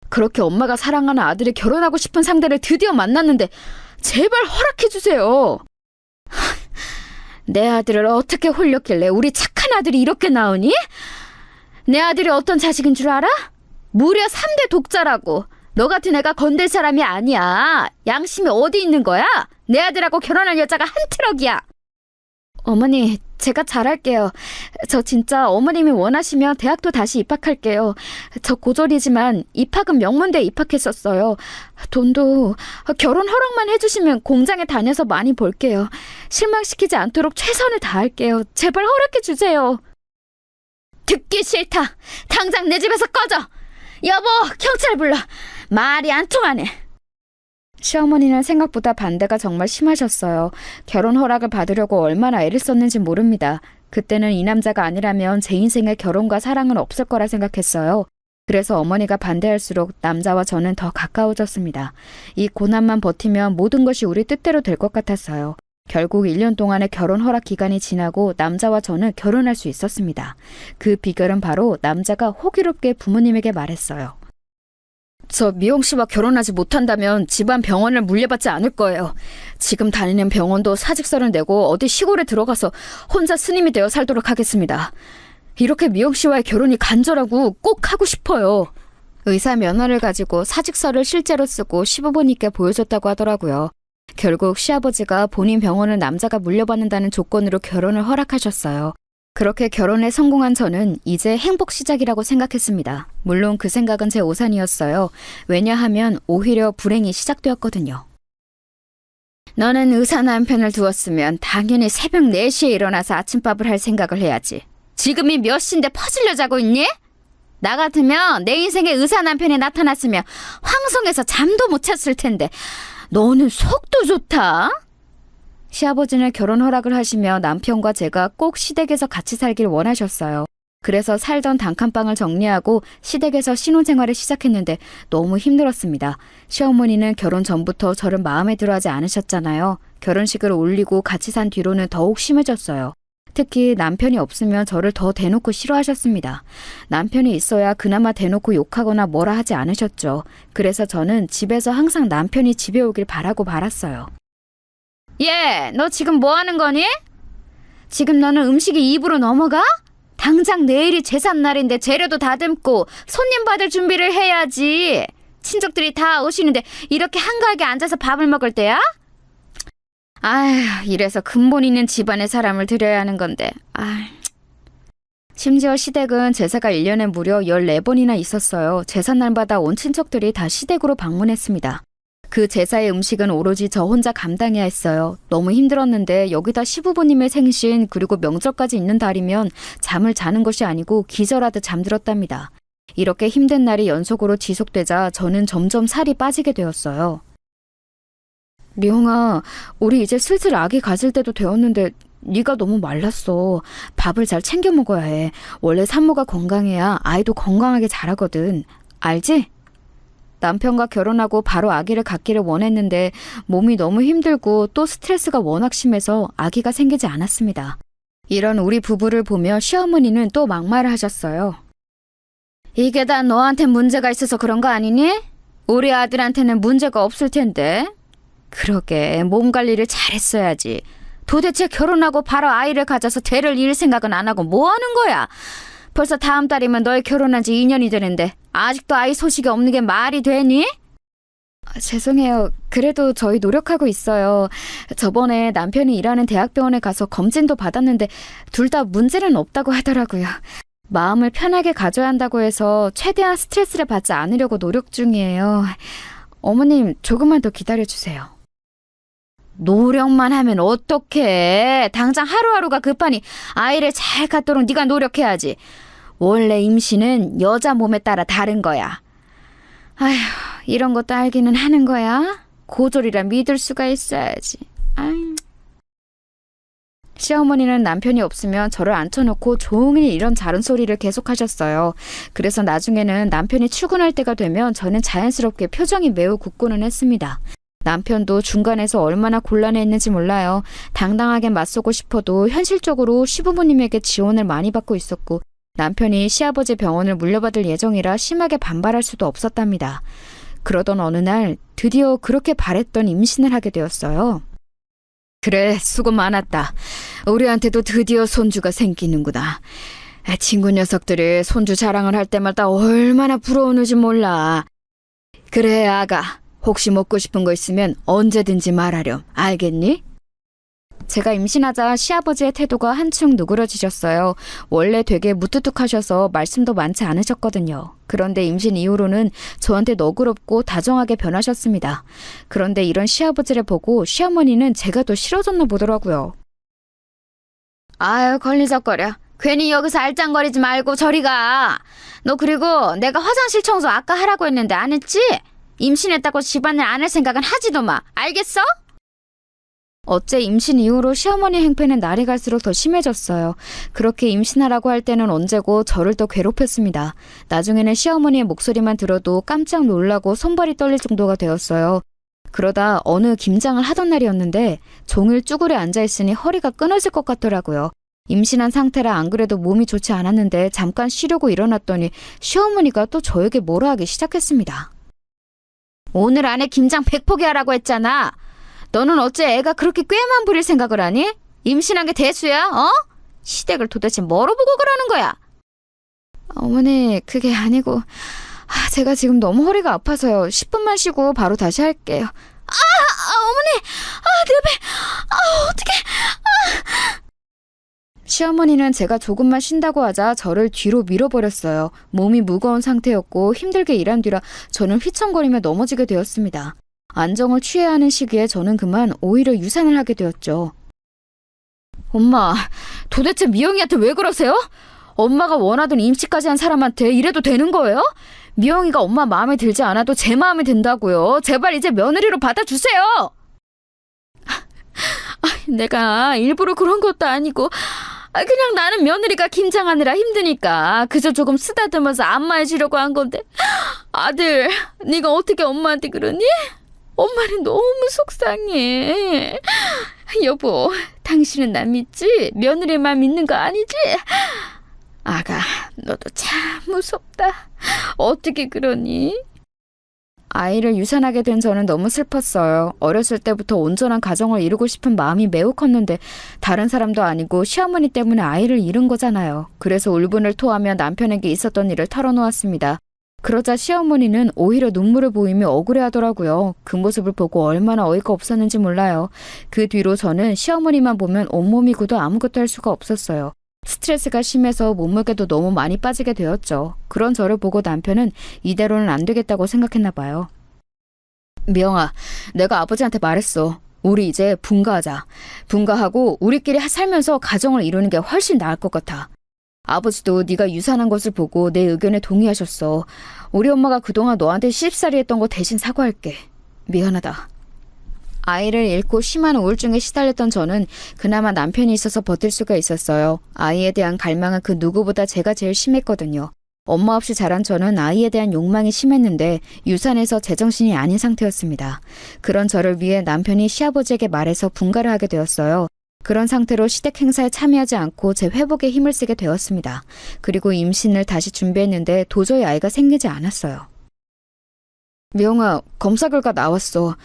그렇게 엄마가 사랑하는 아들이 결혼하고 싶은 상대를 드디어 만났는데 제발 허락해주세요. 내 아들을 어떻게 홀렸길래 우리 착한 아들이 이렇게 나오니? 내 아들이 어떤 자식인 줄 알아? 무려 3대 독자라고. 너 같은 애가 건들 사람이 아니야. 양심이 어디 있는 거야? 내 아들하고 결혼할 여자가 한 트럭이야. 어머니, 제가 잘할게요. 저 진짜 어머님이 원하시면 대학도 다시 입학할게요. 저 고졸이지만 입학은 명문대에 입학했었어요. 돈도 결혼 허락만 해주시면 공장에 다녀서 많이 벌게요. 실망시키지 않도록 최선을 다할게요. 제발 허락해주세요. 듣기 싫다. 당장 내 집에서 꺼져. 여보, 경찰 불러. 말이 안 통하네. 시어머니는 생각보다 반대가 정말 심하셨어요. 결혼 허락을 받으려고 얼마나 애를 썼는지 모릅니다. 그때는 이 남자가 아니라면 제 인생에 결혼과 사랑은 없을 거라 생각했어요. 그래서 어머니가 반대할수록 남자와 저는 더 가까워졌습니다. 이 고난만 버티면 모든 것이 우리 뜻대로 될 것 같았어요. 결국 1년 동안의 결혼 허락 기간이 지나고 남자와 저는 결혼할 수 있었습니다. 그 비결은 바로 남자가 호기롭게 부모님에게 말했어요. 저 미영 씨와 결혼하지 못한다면 집안 병원을 물려받지 않을 거예요. 지금 다니는 병원도 사직서를 내고 어디 시골에 들어가서 혼자 스님이 되어 살도록 하겠습니다. 이렇게 미영 씨와의 결혼이 간절하고 꼭 하고 싶어요. 의사 면허를 가지고 사직서를 실제로 쓰고 시부모님께 보여줬다고 하더라고요. 결국 시아버지가 본인 병원을 남자가 물려받는다는 조건으로 결혼을 허락하셨어요. 그렇게 결혼에 성공한 저는 이제 행복 시작이라고 생각했습니다. 물론 그 생각은 제 오산이었어요. 왜냐하면 오히려 불행이 시작되었거든요. 너는 의사 남편을 두었으면 당연히 새벽 4시에 일어나서 아침밥을 할 생각을 해야지. 지금이 몇 시인데 퍼질려 자고 있니? 나 같으면 내 인생에 의사 남편이 나타났으면 황송해서 잠도 못 잤을 텐데 너는 속도 좋다. 시아버지는 결혼 허락을 하시며 남편과 제가 꼭 시댁에서 같이 살길 원하셨어요. 그래서 살던 단칸방을 정리하고 시댁에서 신혼생활을 시작했는데 너무 힘들었습니다. 시어머니는 결혼 전부터 저를 마음에 들어하지 않으셨잖아요. 결혼식을 올리고 같이 산 뒤로는 더욱 심해졌어요. 특히 남편이 없으면 저를 더 대놓고 싫어하셨습니다. 남편이 있어야 그나마 대놓고 욕하거나 뭐라 하지 않으셨죠. 그래서 저는 집에서 항상 남편이 집에 오길 바라고 말았어요. 예, 너 지금 뭐 하는 거니? 지금 너는 음식이 입으로 넘어가? 당장 내일이 제삿날인데 재료도 다듬고 손님 받을 준비를 해야지. 친척들이 다 오시는데 이렇게 한가하게 앉아서 밥을 먹을 때야? 아휴, 이래서 근본 있는 집안의 사람을 들여야 하는 건데. 심지어 시댁은 제사가 1년에 무려 14번이나 있었어요. 제삿날마다 온 친척들이 다 시댁으로 방문했습니다. 그 제사의 음식은 오로지 저 혼자 감당해야 했어요. 너무 힘들었는데 여기다 시부모님의 생신 그리고 명절까지 있는 달이면 잠을 자는 것이 아니고 기절하듯 잠들었답니다. 이렇게 힘든 날이 연속으로 지속되자 저는 점점 살이 빠지게 되었어요. 리홍아, 우리 이제 슬슬 아기 가질 때도 되었는데 네가 너무 말랐어. 밥을 잘 챙겨 먹어야 해. 원래 산모가 건강해야 아이도 건강하게 자라거든. 알지? 남편과 결혼하고 바로 아기를 갖기를 원했는데 몸이 너무 힘들고 또 스트레스가 워낙 심해서 아기가 생기지 않았습니다. 이런 우리 부부를 보며 시어머니는 또 막말을 하셨어요. 이게 다 너한테 문제가 있어서 그런 거 아니니? 우리 아들한테는 문제가 없을 텐데. 그러게 몸 관리를 잘했어야지. 도대체 결혼하고 바로 아이를 가져서 대를 이을 생각은 안 하고 뭐 하는 거야? 벌써 다음 달이면 너희 결혼한 지 2년이 되는데 아직도 아이 소식이 없는 게 말이 되니? 죄송해요. 그래도 저희 노력하고 있어요. 저번에 남편이 일하는 대학병원에 가서 검진도 받았는데 둘 다 문제는 없다고 하더라고요. 마음을 편하게 가져야 한다고 해서 최대한 스트레스를 받지 않으려고 노력 중이에요. 어머님, 조금만 더 기다려주세요. 노력만 하면 어떡해. 당장 하루하루가 급하니 아이를 잘 갖도록 네가 노력해야지. 원래 임신은 여자 몸에 따라 다른 거야. 아휴, 이런 것도 알기는 하는 거야. 고졸이라 믿을 수가 있어야지. 아휴. 시어머니는 남편이 없으면 저를 앉혀놓고 종일 이런 자른 소리를 계속하셨어요. 그래서 나중에는 남편이 출근할 때가 되면 저는 자연스럽게 표정이 매우 굳고는 했습니다. 남편도 중간에서 얼마나 곤란했는지 몰라요. 당당하게 맞서고 싶어도 현실적으로 시부모님에게 지원을 많이 받고 있었고 남편이 시아버지 병원을 물려받을 예정이라 심하게 반발할 수도 없었답니다. 그러던 어느 날 드디어 그렇게 바랬던 임신을 하게 되었어요. 그래, 수고 많았다. 우리한테도 드디어 손주가 생기는구나. 친구 녀석들이 손주 자랑을 할 때마다 얼마나 부러우는지 몰라. 그래, 아가. 혹시 먹고 싶은 거 있으면 언제든지 말하렴. 알겠니? 제가 임신하자 시아버지의 태도가 한층 누그러지셨어요. 원래 되게 무뚝뚝하셔서 말씀도 많지 않으셨거든요. 그런데 임신 이후로는 저한테 너그럽고 다정하게 변하셨습니다. 그런데 이런 시아버지를 보고 시어머니는 제가 더 싫어졌나 보더라고요. 아유, 걸리적거려. 괜히 여기서 알짱거리지 말고 저리 가. 너 그리고 내가 화장실 청소 아까 하라고 했는데 안 했지? 임신했다고 집안일 안 할 생각은 하지도 마. 알겠어? 어째 임신 이후로 시어머니 행패는 날이 갈수록 더 심해졌어요. 그렇게 임신하라고 할 때는 언제고 저를 더 괴롭혔습니다. 나중에는 시어머니의 목소리만 들어도 깜짝 놀라고 손발이 떨릴 정도가 되었어요. 그러다 어느 김장을 하던 날이었는데 종일 쭈그려 앉아있으니 허리가 끊어질 것 같더라고요. 임신한 상태라 안 그래도 몸이 좋지 않았는데 잠깐 쉬려고 일어났더니 시어머니가 또 저에게 뭐라 하기 시작했습니다. 오늘 안에 김장 100포기 하라고 했잖아. 너는 어째 애가 그렇게 꾀만 부릴 생각을 하니? 임신한 게 대수야, 어? 시댁을 도대체 뭐로 보고 그러는 거야? 어머니, 그게 아니고 제가 지금 너무 허리가 아파서요. 10분만 쉬고 바로 다시 할게요. 어머니! 내 배! 어떡해! 시어머니는 제가 조금만 쉰다고 하자 저를 뒤로 밀어버렸어요. 몸이 무거운 상태였고 힘들게 일한 뒤라 저는 휘청거리며 넘어지게 되었습니다. 안정을 취해야 하는 시기에 저는 그만 오히려 유산을 하게 되었죠. 엄마, 도대체 미영이한테 왜 그러세요? 엄마가 원하던 임시까지 한 사람한테 이래도 되는 거예요? 미영이가 엄마 마음에 들지 않아도 제 마음에 든다고요. 제발 이제 며느리로 받아주세요. 내가 일부러 그런 것도 아니고 그냥 나는 며느리가 김장하느라 힘드니까 그저 조금 쓰다듬어서 안마해주려고 한 건데 아들, 네가 어떻게 엄마한테 그러니? 엄마는 너무 속상해. 여보, 당신은 나 믿지? 며느리만 믿는 거 아니지? 아가, 너도 참 무섭다. 어떻게 그러니? 아이를 유산하게 된 저는 너무 슬펐어요. 어렸을 때부터 온전한 가정을 이루고 싶은 마음이 매우 컸는데 다른 사람도 아니고 시어머니 때문에 아이를 잃은 거잖아요. 그래서 울분을 토하며 남편에게 있었던 일을 털어놓았습니다. 그러자 시어머니는 오히려 눈물을 보이며 억울해하더라고요. 그 모습을 보고 얼마나 어이가 없었는지 몰라요. 그 뒤로 저는 시어머니만 보면 온몸이 굳어 아무것도 할 수가 없었어요. 스트레스가 심해서 몸무게도 너무 많이 빠지게 되었죠. 그런 저를 보고 남편은 이대로는 안 되겠다고 생각했나 봐요. 미영아, 내가 아버지한테 말했어. 우리 이제 분가하자. 분가하고 우리끼리 살면서 가정을 이루는 게 훨씬 나을 것 같아. 아버지도 네가 유산한 것을 보고 내 의견에 동의하셨어. 우리 엄마가 그동안 너한테 시집살이 했던 거 대신 사과할게. 미안하다. 아이를 잃고 심한 우울증에 시달렸던 저는 그나마 남편이 있어서 버틸 수가 있었어요. 아이에 대한 갈망은 그 누구보다 제가 제일 심했거든요. 엄마 없이 자란 저는 아이에 대한 욕망이 심했는데 유산해서 제정신이 아닌 상태였습니다. 그런 저를 위해 남편이 시아버지에게 말해서 분가를 하게 되었어요. 그런 상태로 시댁 행사에 참여하지 않고 제 회복에 힘을 쓰게 되었습니다. 그리고 임신을 다시 준비했는데 도저히 아이가 생기지 않았어요. 미영아, 검사 결과 나왔어.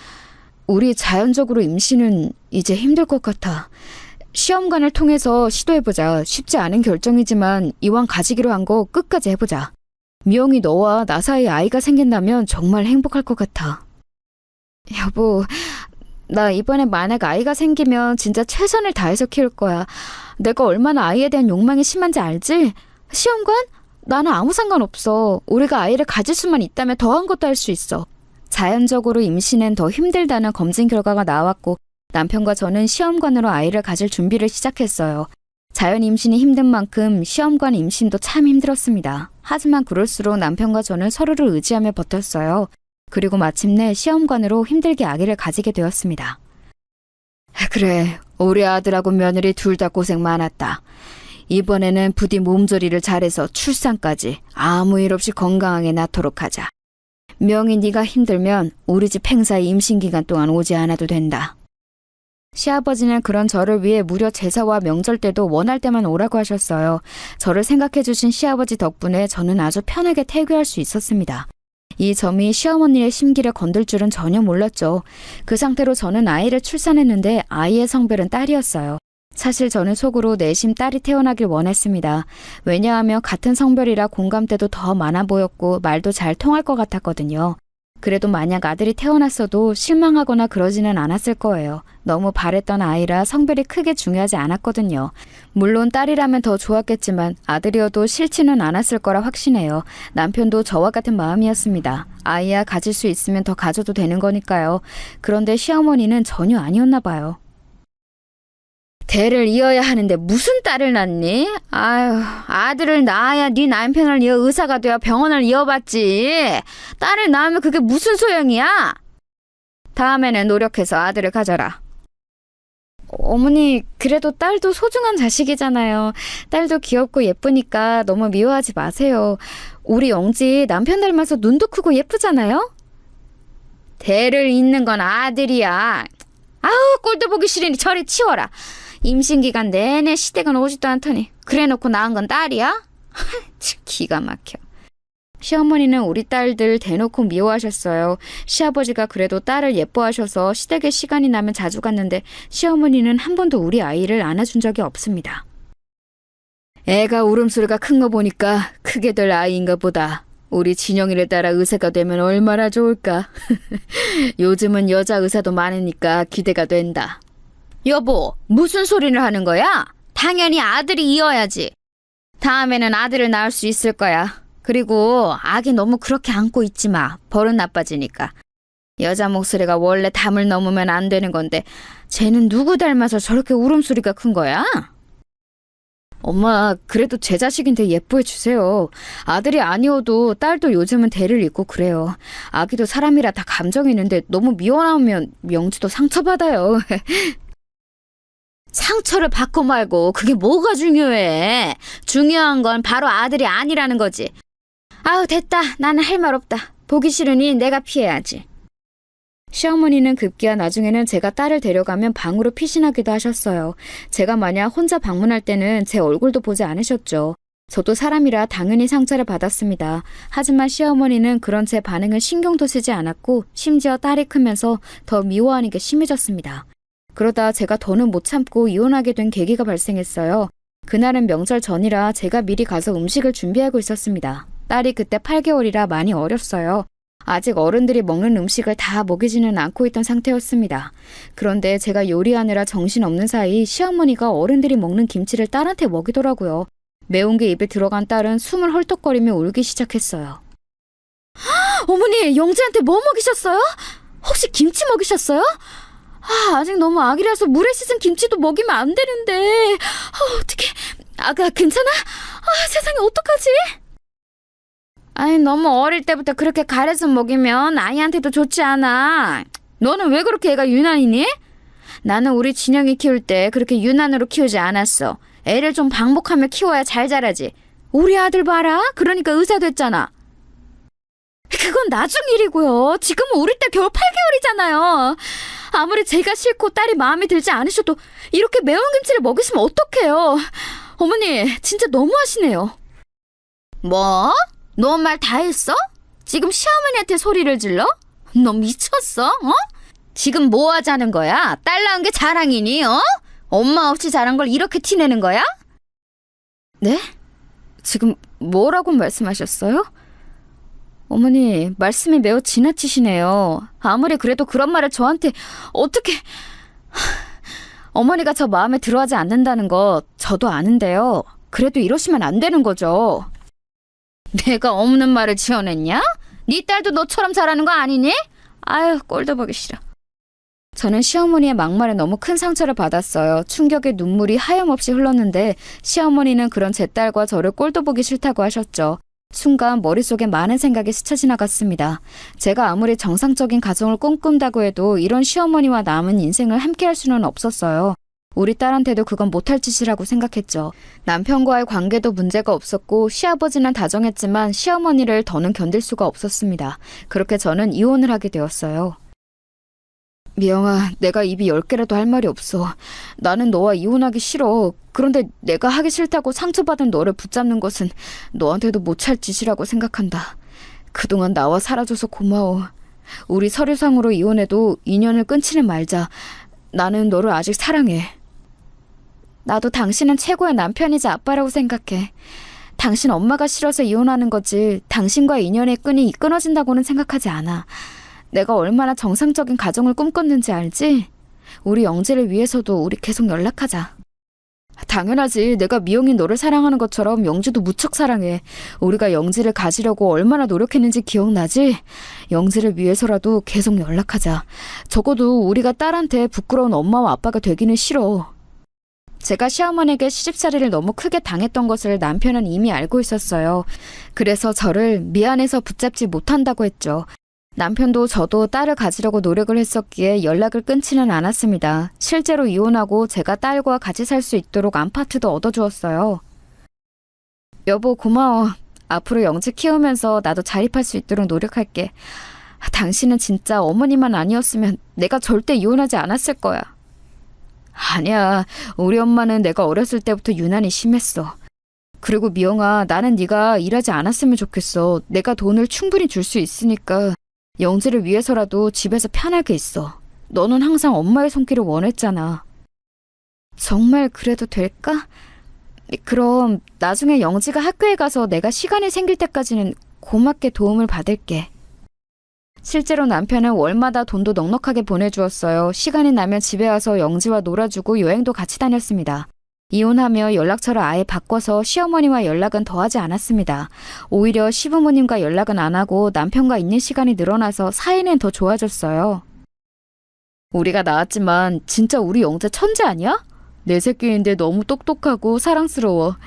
우리 자연적으로 임신은 이제 힘들 것 같아. 시험관을 통해서 시도해보자. 쉽지 않은 결정이지만 이왕 가지기로 한 거 끝까지 해보자. 미영이 너와 나 사이에 아이가 생긴다면 정말 행복할 것 같아. 여보, 나 이번에 만약 아이가 생기면 진짜 최선을 다해서 키울 거야. 내가 얼마나 아이에 대한 욕망이 심한지 알지? 시험관? 나는 아무 상관없어. 우리가 아이를 가질 수만 있다면 더한 것도 할 수 있어. 자연적으로 임신은 더 힘들다는 검진 결과가 나왔고 남편과 저는 시험관으로 아이를 가질 준비를 시작했어요. 자연 임신이 힘든 만큼 시험관 임신도 참 힘들었습니다. 하지만 그럴수록 남편과 저는 서로를 의지하며 버텼어요. 그리고 마침내 시험관으로 힘들게 아기를 가지게 되었습니다. 그래, 우리 아들하고 며느리 둘 다 고생 많았다. 이번에는 부디 몸조리를 잘해서 출산까지 아무 일 없이 건강하게 낳도록 하자. 명희, 네가 힘들면 우리 집 행사에 임신기간 동안 오지 않아도 된다. 시아버지는 그런 저를 위해 무려 제사와 명절 때도 원할 때만 오라고 하셨어요. 저를 생각해 주신 시아버지 덕분에 저는 아주 편하게 태교할 수 있었습니다. 이 점이 시어머니의 심기를 건들 줄은 전혀 몰랐죠. 그 상태로 저는 아이를 출산했는데 아이의 성별은 딸이었어요. 사실 저는 속으로 내심 딸이 태어나길 원했습니다. 왜냐하면 같은 성별이라 공감대도 더 많아 보였고 말도 잘 통할 것 같았거든요. 그래도 만약 아들이 태어났어도 실망하거나 그러지는 않았을 거예요. 너무 바랬던 아이라 성별이 크게 중요하지 않았거든요. 물론 딸이라면 더 좋았겠지만 아들이어도 싫지는 않았을 거라 확신해요. 남편도 저와 같은 마음이었습니다. 아이야 가질 수 있으면 더 가져도 되는 거니까요. 그런데 시어머니는 전혀 아니었나 봐요. 대를 이어야 하는데 무슨 딸을 낳니? 아유, 아들을 낳아야 네 남편을 이어 의사가 되어 병원을 이어봤지. 딸을 낳으면 그게 무슨 소용이야? 다음에는 노력해서 아들을 가져라. 어머니, 그래도 딸도 소중한 자식이잖아요. 딸도 귀엽고 예쁘니까 너무 미워하지 마세요. 우리 영지 남편 닮아서 눈도 크고 예쁘잖아요? 대를 잇는 건 아들이야. 아우, 꼴도 보기 싫으니 저리 치워라. 임신기간 내내 시댁은 오지도 않더니 그래놓고 낳은 건 딸이야? 참 기가 막혀. 시어머니는 우리 딸들 대놓고 미워하셨어요. 시아버지가 그래도 딸을 예뻐하셔서 시댁에 시간이 나면 자주 갔는데 시어머니는 한 번도 우리 아이를 안아준 적이 없습니다. 애가 울음소리가 큰 거 보니까 크게 될 아이인가 보다. 우리 진영이를 따라 의사가 되면 얼마나 좋을까. 요즘은 여자 의사도 많으니까 기대가 된다. 여보, 무슨 소리를 하는 거야? 당연히 아들이 이어야지. 다음에는 아들을 낳을 수 있을 거야. 그리고 아기 너무 그렇게 안고 있지 마. 버릇 나빠지니까. 여자 목소리가 원래 담을 넘으면 안 되는 건데 쟤는 누구 닮아서 저렇게 울음소리가 큰 거야? 엄마, 그래도 제 자식인데 예뻐해 주세요. 아들이 아니어도 딸도 요즘은 대를 잇고 그래요. 아기도 사람이라 다 감정이 있는데 너무 미워하면 명지도 상처받아요. 상처를 받고 말고 그게 뭐가 중요해. 중요한 건 바로 아들이 아니라는 거지. 아우, 됐다. 나는 할 말 없다. 보기 싫으니 내가 피해야지. 시어머니는 급기야 나중에는 제가 딸을 데려가면 방으로 피신하기도 하셨어요. 제가 만약 혼자 방문할 때는 제 얼굴도 보지 않으셨죠. 저도 사람이라 당연히 상처를 받았습니다. 하지만 시어머니는 그런 제 반응을 신경도 쓰지 않았고 심지어 딸이 크면서 더 미워하는 게 심해졌습니다. 그러다 제가 더는 못 참고 이혼하게 된 계기가 발생했어요. 그날은 명절 전이라 제가 미리 가서 음식을 준비하고 있었습니다. 딸이 그때 8개월이라 많이 어렸어요. 아직 어른들이 먹는 음식을 다 먹이지는 않고 있던 상태였습니다. 그런데 제가 요리하느라 정신없는 사이 시어머니가 어른들이 먹는 김치를 딸한테 먹이더라고요. 매운 게 입에 들어간 딸은 숨을 헐떡거리며 울기 시작했어요. 어머니, 영지한테 뭐 먹이셨어요? 혹시 김치 먹이셨어요? 아직 너무 아기라서 물에 씻은 김치도 먹이면 안 되는데. 어떡해. 아가 괜찮아? 세상에 어떡하지? 아니, 너무 어릴 때부터 그렇게 가려서 먹이면 아이한테도 좋지 않아. 너는 왜 그렇게 애가 유난이니? 나는 우리 진영이 키울 때 그렇게 유난으로 키우지 않았어. 애를 좀 방목하며 키워야 잘 자라지. 우리 아들 봐라. 그러니까 의사 됐잖아. 그건 나중 일이고요. 지금은 우리 딸 겨우 8개월이잖아요. 아무리 제가 싫고 딸이 마음에 들지 않으셔도 이렇게 매운 김치를 먹이시면 어떡해요. 어머니, 진짜 너무하시네요. 뭐? 너 말 다 했어? 지금 시어머니한테 소리를 질러? 너 미쳤어? 어? 지금 뭐 하자는 거야? 딸 낳은 게 자랑이니? 어? 엄마 없이 자란 걸 이렇게 티내는 거야? 네? 지금 뭐라고 말씀하셨어요? 어머니, 말씀이 매우 지나치시네요. 아무리 그래도 그런 말을 저한테 어떻게... 어머니가 저 마음에 들어하지 않는다는 거 저도 아는데요. 그래도 이러시면 안 되는 거죠. 내가 없는 말을 지어냈냐? 네 딸도 너처럼 잘하는 거 아니니? 아유, 꼴도 보기 싫어. 저는 시어머니의 막말에 너무 큰 상처를 받았어요. 충격의 눈물이 하염없이 흘렀는데 시어머니는 그런 제 딸과 저를 꼴도 보기 싫다고 하셨죠. 순간 머릿속에 많은 생각이 스쳐 지나갔습니다. 제가 아무리 정상적인 가정을 꿈꾼다고 해도 이런 시어머니와 남은 인생을 함께할 수는 없었어요. 우리 딸한테도 그건 못할 짓이라고 생각했죠. 남편과의 관계도 문제가 없었고 시아버지는 다정했지만 시어머니를 더는 견딜 수가 없었습니다. 그렇게 저는 이혼을 하게 되었어요. 미영아, 내가 입이 10개라도 할 말이 없어. 나는 너와 이혼하기 싫어. 그런데 내가 하기 싫다고 상처받은 너를 붙잡는 것은 너한테도 못할 짓이라고 생각한다. 그동안 나와 살아줘서 고마워. 우리 서류상으로 이혼해도 인연을 끊지는 말자. 나는 너를 아직 사랑해. 나도 당신은 최고의 남편이자 아빠라고 생각해. 당신 엄마가 싫어서 이혼하는 거지 당신과의 인연의 끈이 끊어진다고는 생각하지 않아. 내가 얼마나 정상적인 가정을 꿈꿨는지 알지? 우리 영지를 위해서도 우리 계속 연락하자. 당연하지. 내가 미영이 너를 사랑하는 것처럼 영지도 무척 사랑해. 우리가 영지를 가지려고 얼마나 노력했는지 기억나지? 영지를 위해서라도 계속 연락하자. 적어도 우리가 딸한테 부끄러운 엄마와 아빠가 되기는 싫어. 제가 시어머니에게 시집살이를 너무 크게 당했던 것을 남편은 이미 알고 있었어요. 그래서 저를 미안해서 붙잡지 못한다고 했죠. 남편도 저도 딸을 가지려고 노력을 했었기에 연락을 끊지는 않았습니다. 실제로 이혼하고 제가 딸과 같이 살 수 있도록 아파트도 얻어주었어요. 여보, 고마워. 앞으로 영지 키우면서 나도 자립할 수 있도록 노력할게. 당신은 진짜 어머니만 아니었으면 내가 절대 이혼하지 않았을 거야. 아니야, 우리 엄마는 내가 어렸을 때부터 유난히 심했어. 그리고 미영아, 나는 네가 일하지 않았으면 좋겠어. 내가 돈을 충분히 줄 수 있으니까 영지를 위해서라도 집에서 편하게 있어. 너는 항상 엄마의 손길을 원했잖아. 정말 그래도 될까? 그럼 나중에 영지가 학교에 가서 내가 시간이 생길 때까지는 고맙게 도움을 받을게. 실제로 남편은 월마다 돈도 넉넉하게 보내주었어요. 시간이 나면 집에 와서 영지와 놀아주고 여행도 같이 다녔습니다. 이혼하며 연락처를 아예 바꿔서 시어머니와 연락은 더하지 않았습니다. 오히려 시부모님과 연락은 안 하고 남편과 있는 시간이 늘어나서 사이는 더 좋아졌어요. 우리가 낳았지만 진짜 우리 영재 천재 아니야? 내 새끼인데 너무 똑똑하고 사랑스러워.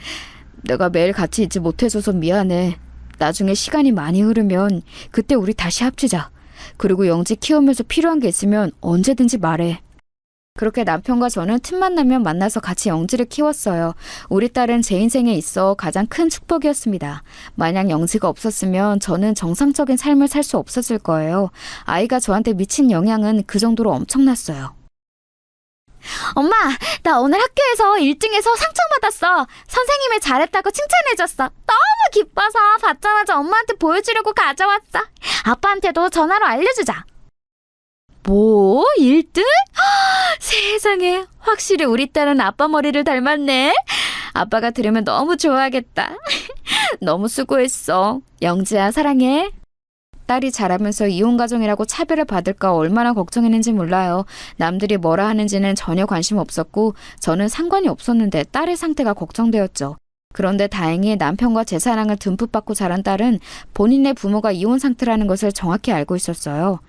내가 매일 같이 있지 못해줘서 미안해. 나중에 시간이 많이 흐르면 그때 우리 다시 합치자. 그리고 영지 키우면서 필요한 게 있으면 언제든지 말해. 그렇게 남편과 저는 틈만 나면 만나서 같이 영지를 키웠어요. 우리 딸은 제 인생에 있어 가장 큰 축복이었습니다. 만약 영지가 없었으면 저는 정상적인 삶을 살 수 없었을 거예요. 아이가 저한테 미친 영향은 그 정도로 엄청났어요. 엄마, 나 오늘 학교에서 1등해서 상장 받았어. 선생님이 잘했다고 칭찬해줬어. 너무 기뻐서 받자마자 엄마한테 보여주려고 가져왔어. 아빠한테도 전화로 알려주자. 뭐? 1등? 세상에, 확실히 우리 딸은 아빠 머리를 닮았네. 아빠가 들으면 너무 좋아하겠다. 너무 수고했어. 영지야, 사랑해. 딸이 자라면서 이혼 가정이라고 차별을 받을까 얼마나 걱정했는지 몰라요. 남들이 뭐라 하는지는 전혀 관심 없었고 저는 상관이 없었는데 딸의 상태가 걱정되었죠. 그런데 다행히 남편과 제 사랑을 듬뿍 받고 자란 딸은 본인의 부모가 이혼 상태라는 것을 정확히 알고 있었어요.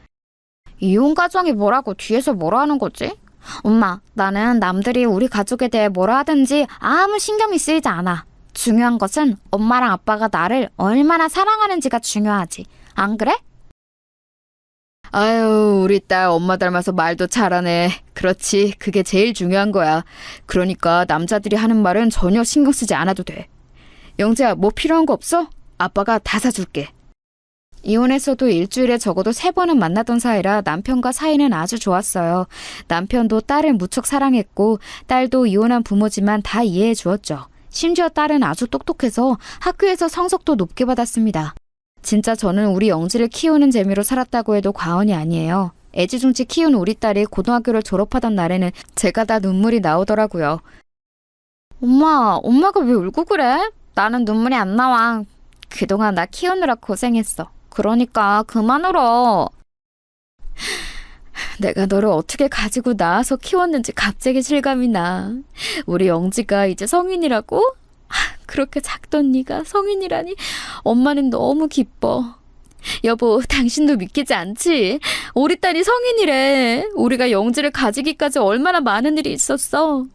이혼 가정이 뭐라고 뒤에서 뭐라 하는 거지? 엄마, 나는 남들이 우리 가족에 대해 뭐라 하든지 아무 신경이 쓰이지 않아. 중요한 것은 엄마랑 아빠가 나를 얼마나 사랑하는지가 중요하지. 안 그래? 아유, 우리 딸 엄마 닮아서 말도 잘하네. 그렇지, 그게 제일 중요한 거야. 그러니까 남자들이 하는 말은 전혀 신경 쓰지 않아도 돼. 영재야, 뭐 필요한 거 없어? 아빠가 다 사줄게. 이혼했어도 일주일에 적어도 3번은 만나던 사이라 남편과 사이는 아주 좋았어요. 남편도 딸을 무척 사랑했고 딸도 이혼한 부모지만 다 이해해 주었죠. 심지어 딸은 아주 똑똑해서 학교에서 성적도 높게 받았습니다. 진짜 저는 우리 영지를 키우는 재미로 살았다고 해도 과언이 아니에요. 애지중지 키운 우리 딸이 고등학교를 졸업하던 날에는 제가 다 눈물이 나오더라고요. 엄마가 왜 울고 그래? 나는 눈물이 안 나와. 그동안 나 키우느라 고생했어. 그러니까 그만 울어. 내가 너를 어떻게 가지고 낳아서 키웠는지 갑자기 실감이 나. 우리 영지가 이제 성인이라고? 그렇게 작던 네가 성인이라니 엄마는 너무 기뻐. 여보, 당신도 믿기지 않지? 우리 딸이 성인이래. 우리가 영지를 가지기까지 얼마나 많은 일이 있었어.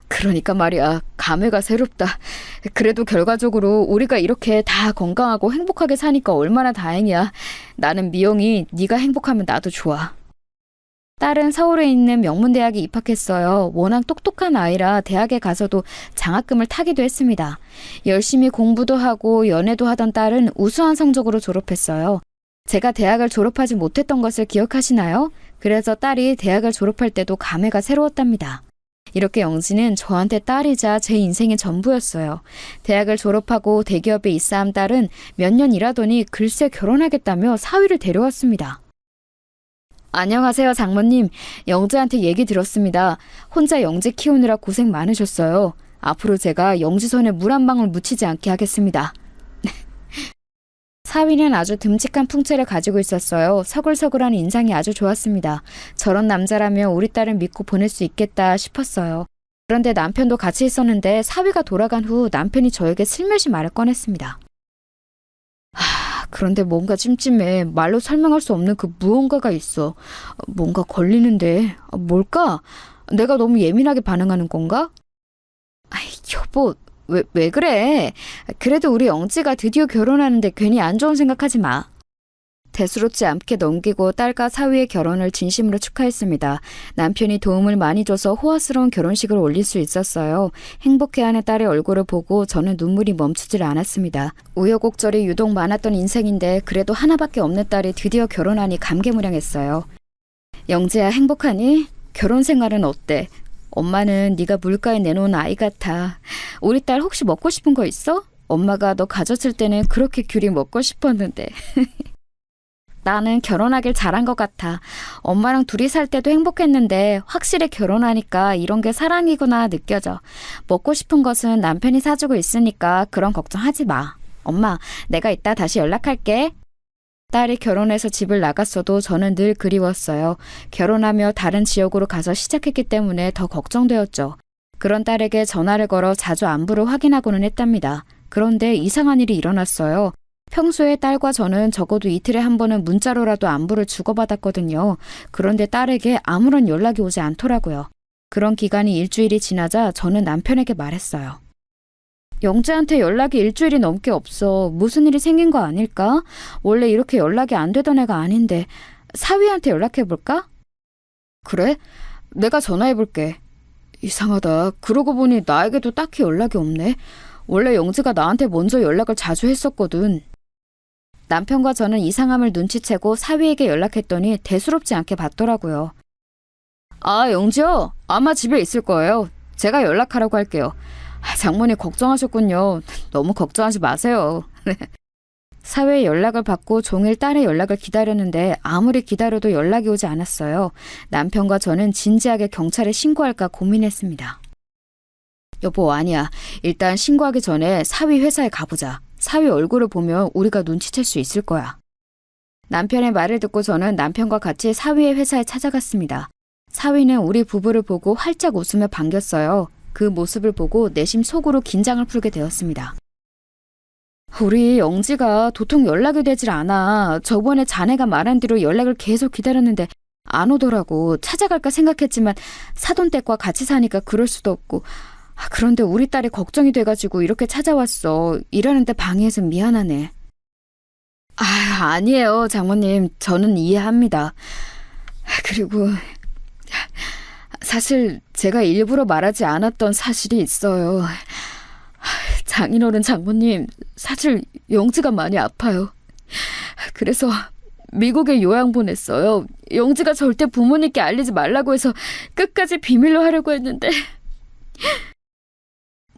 그러니까 말이야, 감회가 새롭다. 그래도 결과적으로 우리가 이렇게 다 건강하고 행복하게 사니까 얼마나 다행이야. 나는 미영이 네가 행복하면 나도 좋아. 딸은 서울에 있는 명문대학에 입학했어요. 워낙 똑똑한 아이라 대학에 가서도 장학금을 타기도 했습니다. 열심히 공부도 하고 연애도 하던 딸은 우수한 성적으로 졸업했어요. 제가 대학을 졸업하지 못했던 것을 기억하시나요? 그래서 딸이 대학을 졸업할 때도 감회가 새로웠답니다. 이렇게 영지는 저한테 딸이자 제 인생의 전부였어요. 대학을 졸업하고 대기업에 입사한 딸은 몇 년 일하더니 글쎄 결혼하겠다며 사위를 데려왔습니다. 안녕하세요, 장모님. 영지한테 얘기 들었습니다. 혼자 영지 키우느라 고생 많으셨어요. 앞으로 제가 영지 손에 물 한 방울 묻히지 않게 하겠습니다. 사위는 아주 듬직한 풍채를 가지고 있었어요. 서글서글한 인상이 아주 좋았습니다. 저런 남자라면 우리 딸을 믿고 보낼 수 있겠다 싶었어요. 그런데 남편도 같이 있었는데 사위가 돌아간 후 남편이 저에게 슬며시 말을 꺼냈습니다. 그런데 뭔가 찜찜해. 말로 설명할 수 없는 그 무언가가 있어. 뭔가 걸리는데. 뭘까? 내가 너무 예민하게 반응하는 건가? 아이, 여보, 왜 그래? 그래도 우리 영지가 드디어 결혼하는데 괜히 안 좋은 생각하지 마. 대수롭지 않게 넘기고 딸과 사위의 결혼을 진심으로 축하했습니다. 남편이 도움을 많이 줘서 호화스러운 결혼식을 올릴 수 있었어요. 행복해하는 딸의 얼굴을 보고 저는 눈물이 멈추질 않았습니다. 우여곡절이 유독 많았던 인생인데 그래도 하나밖에 없는 딸이 드디어 결혼하니 감개무량했어요. 영재야, 행복하니? 결혼 생활은 어때? 엄마는 네가 물가에 내놓은 아이 같아. 우리 딸 혹시 먹고 싶은 거 있어? 엄마가 너 가졌을 때는 그렇게 귤이 먹고 싶었는데. 나는 결혼하길 잘한 것 같아. 엄마랑 둘이 살 때도 행복했는데 확실히 결혼하니까 이런 게 사랑이구나 느껴져. 먹고 싶은 것은 남편이 사주고 있으니까 그런 걱정하지 마. 엄마, 내가 이따 다시 연락할게. 딸이 결혼해서 집을 나갔어도 저는 늘 그리웠어요. 결혼하며 다른 지역으로 가서 시작했기 때문에 더 걱정되었죠. 그런 딸에게 전화를 걸어 자주 안부를 확인하고는 했답니다. 그런데 이상한 일이 일어났어요. 평소에 딸과 저는 적어도 이틀에 한 번은 문자로라도 안부를 주고받았거든요. 그런데 딸에게 아무런 연락이 오지 않더라고요. 그런 기간이 일주일이 지나자 저는 남편에게 말했어요. 영재한테 연락이 일주일이 넘게 없어. 무슨 일이 생긴 거 아닐까? 원래 이렇게 연락이 안 되던 애가 아닌데. 사위한테 연락해볼까? 그래? 내가 전화해볼게. 이상하다. 그러고 보니 나에게도 딱히 연락이 없네. 원래 영재가 나한테 먼저 연락을 자주 했었거든. 남편과 저는 이상함을 눈치채고 사위에게 연락했더니 대수롭지 않게 받더라고요. 아, 영지요? 아마 집에 있을 거예요. 제가 연락하라고 할게요. 장모님 걱정하셨군요. 너무 걱정하지 마세요. 사회에 연락을 받고 종일 딸의 연락을 기다렸는데 아무리 기다려도 연락이 오지 않았어요. 남편과 저는 진지하게 경찰에 신고할까 고민했습니다. 여보, 아니야. 일단 신고하기 전에 사위 회사에 가보자. 사위 얼굴을 보면 우리가 눈치챌 수 있을 거야. 남편의 말을 듣고 저는 남편과 같이 사위의 회사에 찾아갔습니다. 사위는 우리 부부를 보고 활짝 웃으며 반겼어요. 그 모습을 보고 내심 속으로 긴장을 풀게 되었습니다. 우리 영지가 도통 연락이 되질 않아. 저번에 자네가 말한 대로 연락을 계속 기다렸는데 안 오더라고. 찾아갈까 생각했지만 사돈댁과 같이 사니까 그럴 수도 없고. 그런데 우리 딸이 걱정이 돼가지고 이렇게 찾아왔어. 일하는데 방해해서 미안하네. 아니에요, 장모님. 저는 이해합니다. 그리고 사실 제가 일부러 말하지 않았던 사실이 있어요. 장인어른 장모님, 사실 영지가 많이 아파요. 그래서 미국에 요양 보냈어요. 영지가 절대 부모님께 알리지 말라고 해서 끝까지 비밀로 하려고 했는데.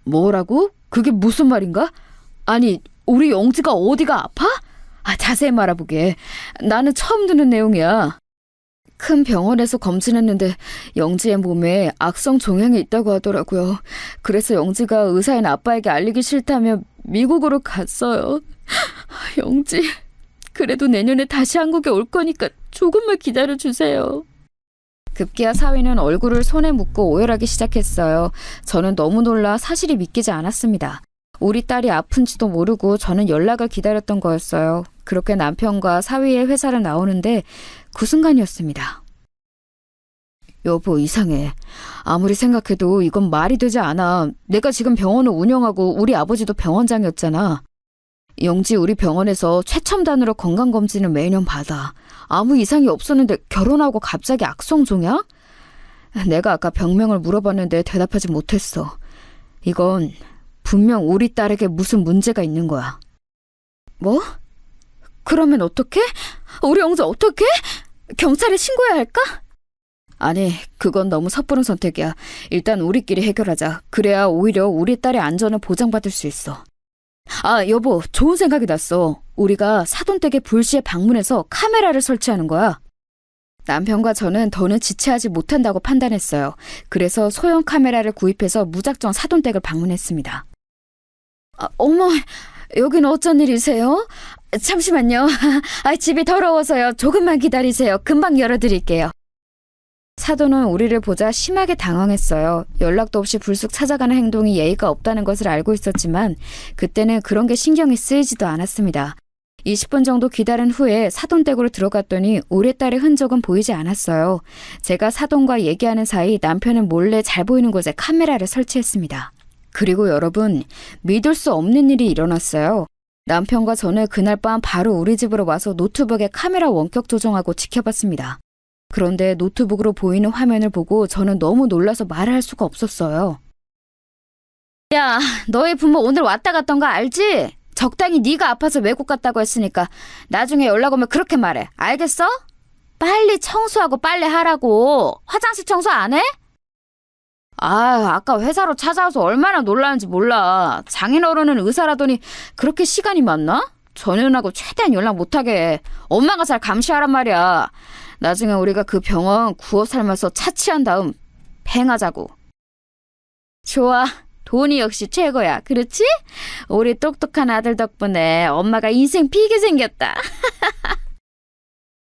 뭐라고? 그게 무슨 말인가? 아니, 우리 영지가 어디가 아파? 자세히 말해보게. 나는 처음 듣는 내용이야. 큰 병원에서 검진했는데 영지의 몸에 악성 종양이 있다고 하더라고요. 그래서 영지가 의사인 아빠에게 알리기 싫다며 미국으로 갔어요. 영지, 그래도 내년에 다시 한국에 올 거니까 조금만 기다려주세요. 급기야 사위는 얼굴을 손에 묻고 오열하기 시작했어요. 저는 너무 놀라 사실이 믿기지 않았습니다. 우리 딸이 아픈지도 모르고 저는 연락을 기다렸던 거였어요. 그렇게 남편과 사위의 회사를 나오는데 그 순간이었습니다. 여보, 이상해. 아무리 생각해도 이건 말이 되지 않아. 내가 지금 병원을 운영하고 우리 아버지도 병원장이었잖아. 영지 우리 병원에서 최첨단으로 건강검진을 매년 받아. 아무 이상이 없었는데 결혼하고 갑자기 악성종양? 내가 아까 병명을 물어봤는데 대답하지 못했어. 이건 분명 우리 딸에게 무슨 문제가 있는 거야. 뭐? 그러면 어떡해? 우리 영지 어떡해? 경찰에 신고해야 할까? 아니, 그건 너무 섣부른 선택이야. 일단 우리끼리 해결하자. 그래야 오히려 우리 딸의 안전을 보장받을 수 있어. 여보, 좋은 생각이 났어. 우리가 사돈댁에 불시에 방문해서 카메라를 설치하는 거야. 남편과 저는 더는 지체하지 못한다고 판단했어요. 그래서 소형 카메라를 구입해서 무작정 사돈댁을 방문했습니다. 어머, 여긴 어쩐 일이세요? 잠시만요. 집이 더러워서요. 조금만 기다리세요. 금방 열어드릴게요. 사돈은 우리를 보자 심하게 당황했어요. 연락도 없이 불쑥 찾아가는 행동이 예의가 없다는 것을 알고 있었지만 그때는 그런 게 신경이 쓰이지도 않았습니다. 20분 정도 기다린 후에 사돈댁으로 들어갔더니 우리 딸의 흔적은 보이지 않았어요. 제가 사돈과 얘기하는 사이 남편은 몰래 잘 보이는 곳에 카메라를 설치했습니다. 그리고 여러분, 믿을 수 없는 일이 일어났어요. 남편과 저는 그날 밤 바로 우리 집으로 와서 노트북에 카메라 원격 조정하고 지켜봤습니다. 그런데 노트북으로 보이는 화면을 보고 저는 너무 놀라서 말을 할 수가 없었어요. 야, 너희 부모 오늘 왔다 갔던 거 알지? 적당히 네가 아파서 외국 갔다고 했으니까 나중에 연락 오면 그렇게 말해. 알겠어? 빨리 청소하고 빨래 하라고. 화장실 청소 안 해? 아까 회사로 찾아와서 얼마나 놀라는지 몰라. 장인어른은 의사라더니 그렇게 시간이 많나? 전현하고 최대한 연락 못하게 해. 엄마가 잘 감시하란 말이야. 나중에 우리가 그 병원 구워 삶아서 차치한 다음 팽하자고. 좋아. 돈이 역시 최고야. 그렇지? 우리 똑똑한 아들 덕분에 엄마가 인생 피게 생겼다.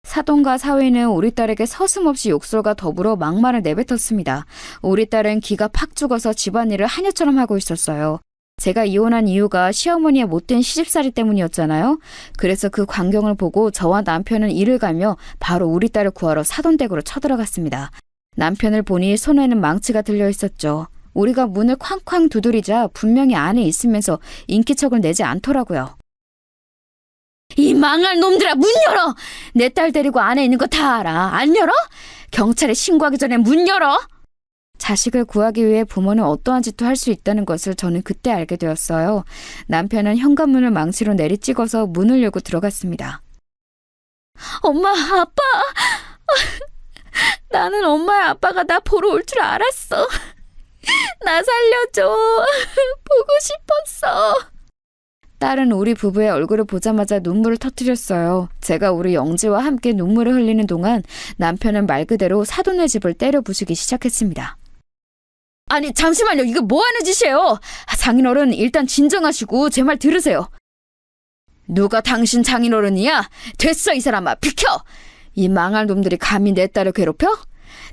사돈과 사위는 우리 딸에게 서슴없이 욕설과 더불어 막말을 내뱉었습니다. 우리 딸은 기가 팍 죽어서 집안일을 하녀처럼 하고 있었어요. 제가 이혼한 이유가 시어머니의 못된 시집살이 때문이었잖아요. 그래서 그 광경을 보고 저와 남편은 이를 갈며 바로 우리 딸을 구하러 사돈댁으로 쳐들어갔습니다. 남편을 보니 손에는 망치가 들려 있었죠. 우리가 문을 쾅쾅 두드리자 분명히 안에 있으면서 인기척을 내지 않더라고요. 이 망할 놈들아, 문 열어! 내 딸 데리고 안에 있는 거 다 알아. 안 열어? 경찰에 신고하기 전에 문 열어! 자식을 구하기 위해 부모는 어떠한 짓도 할 수 있다는 것을 저는 그때 알게 되었어요. 남편은 현관문을 망치로 내리찍어서 문을 열고 들어갔습니다. 엄마, 아빠! 나는 엄마야 아빠가 나 보러 올 줄 알았어. 나 살려줘. 보고 싶었어. 딸은 우리 부부의 얼굴을 보자마자 눈물을 터뜨렸어요. 제가 우리 영지와 함께 눈물을 흘리는 동안 남편은 말 그대로 사돈의 집을 때려 부수기 시작했습니다. 아니 잠시만요. 이거 뭐하는 짓이에요? 장인어른 일단 진정하시고 제 말 들으세요. 누가 당신 장인어른이야? 됐어 이 사람아. 비켜! 이 망할 놈들이 감히 내 딸을 괴롭혀?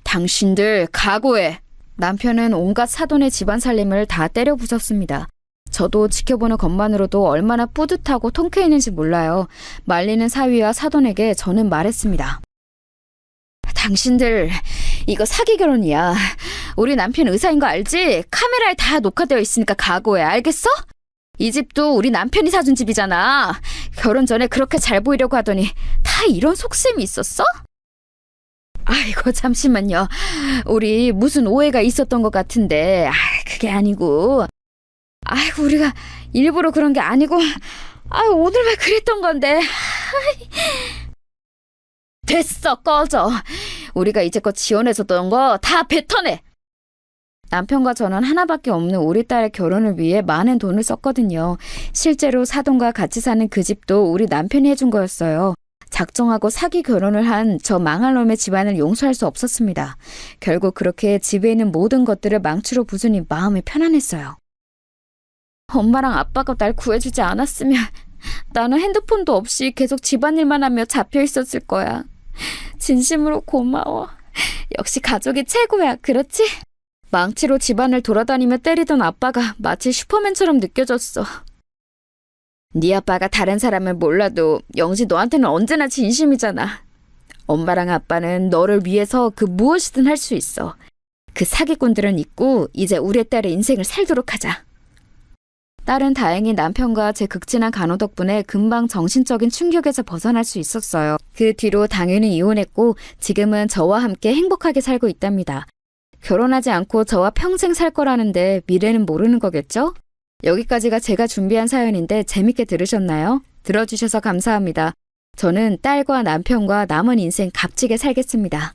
당신들 각오해. 남편은 온갖 사돈의 집안 살림을 다 때려 부쉈습니다. 저도 지켜보는 것만으로도 얼마나 뿌듯하고 통쾌했는지 몰라요. 말리는 사위와 사돈에게 저는 말했습니다. 당신들 이거 사기 결혼이야. 우리 남편 의사인 거 알지? 카메라에 다 녹화되어 있으니까 각오해. 알겠어? 이 집도 우리 남편이 사준 집이잖아. 결혼 전에 그렇게 잘 보이려고 하더니 다 이런 속셈이 있었어? 아이고 잠시만요. 우리 무슨 오해가 있었던 것 같은데 그게 아니고 아이고 우리가 일부러 그런 게 아니고 오늘만 그랬던 건데. 됐어 꺼져. 우리가 이제껏 지원해줬던 거 다 뱉어내. 남편과 저는 하나밖에 없는 우리 딸의 결혼을 위해 많은 돈을 썼거든요. 실제로 사돈과 같이 사는 그 집도 우리 남편이 해준 거였어요. 작정하고 사기 결혼을 한 저 망할 놈의 집안을 용서할 수 없었습니다. 결국 그렇게 집에 있는 모든 것들을 망치로 부수니 마음이 편안했어요. 엄마랑 아빠가 날 구해주지 않았으면 나는 핸드폰도 없이 계속 집안일만 하며 잡혀 있었을 거야. 진심으로 고마워. 역시 가족이 최고야, 그렇지? 망치로 집안을 돌아다니며 때리던 아빠가 마치 슈퍼맨처럼 느껴졌어. 네 아빠가 다른 사람을 몰라도 영지 너한테는 언제나 진심이잖아. 엄마랑 아빠는 너를 위해서 그 무엇이든 할 수 있어. 그 사기꾼들은 잊고 이제 우리 딸의 인생을 살도록 하자. 딸은 다행히 남편과 제 극진한 간호 덕분에 금방 정신적인 충격에서 벗어날 수 있었어요. 그 뒤로 당연히 이혼했고 지금은 저와 함께 행복하게 살고 있답니다. 결혼하지 않고 저와 평생 살 거라는데 미래는 모르는 거겠죠? 여기까지가 제가 준비한 사연인데 재밌게 들으셨나요? 들어주셔서 감사합니다. 저는 딸과 남편과 남은 인생 값지게 살겠습니다.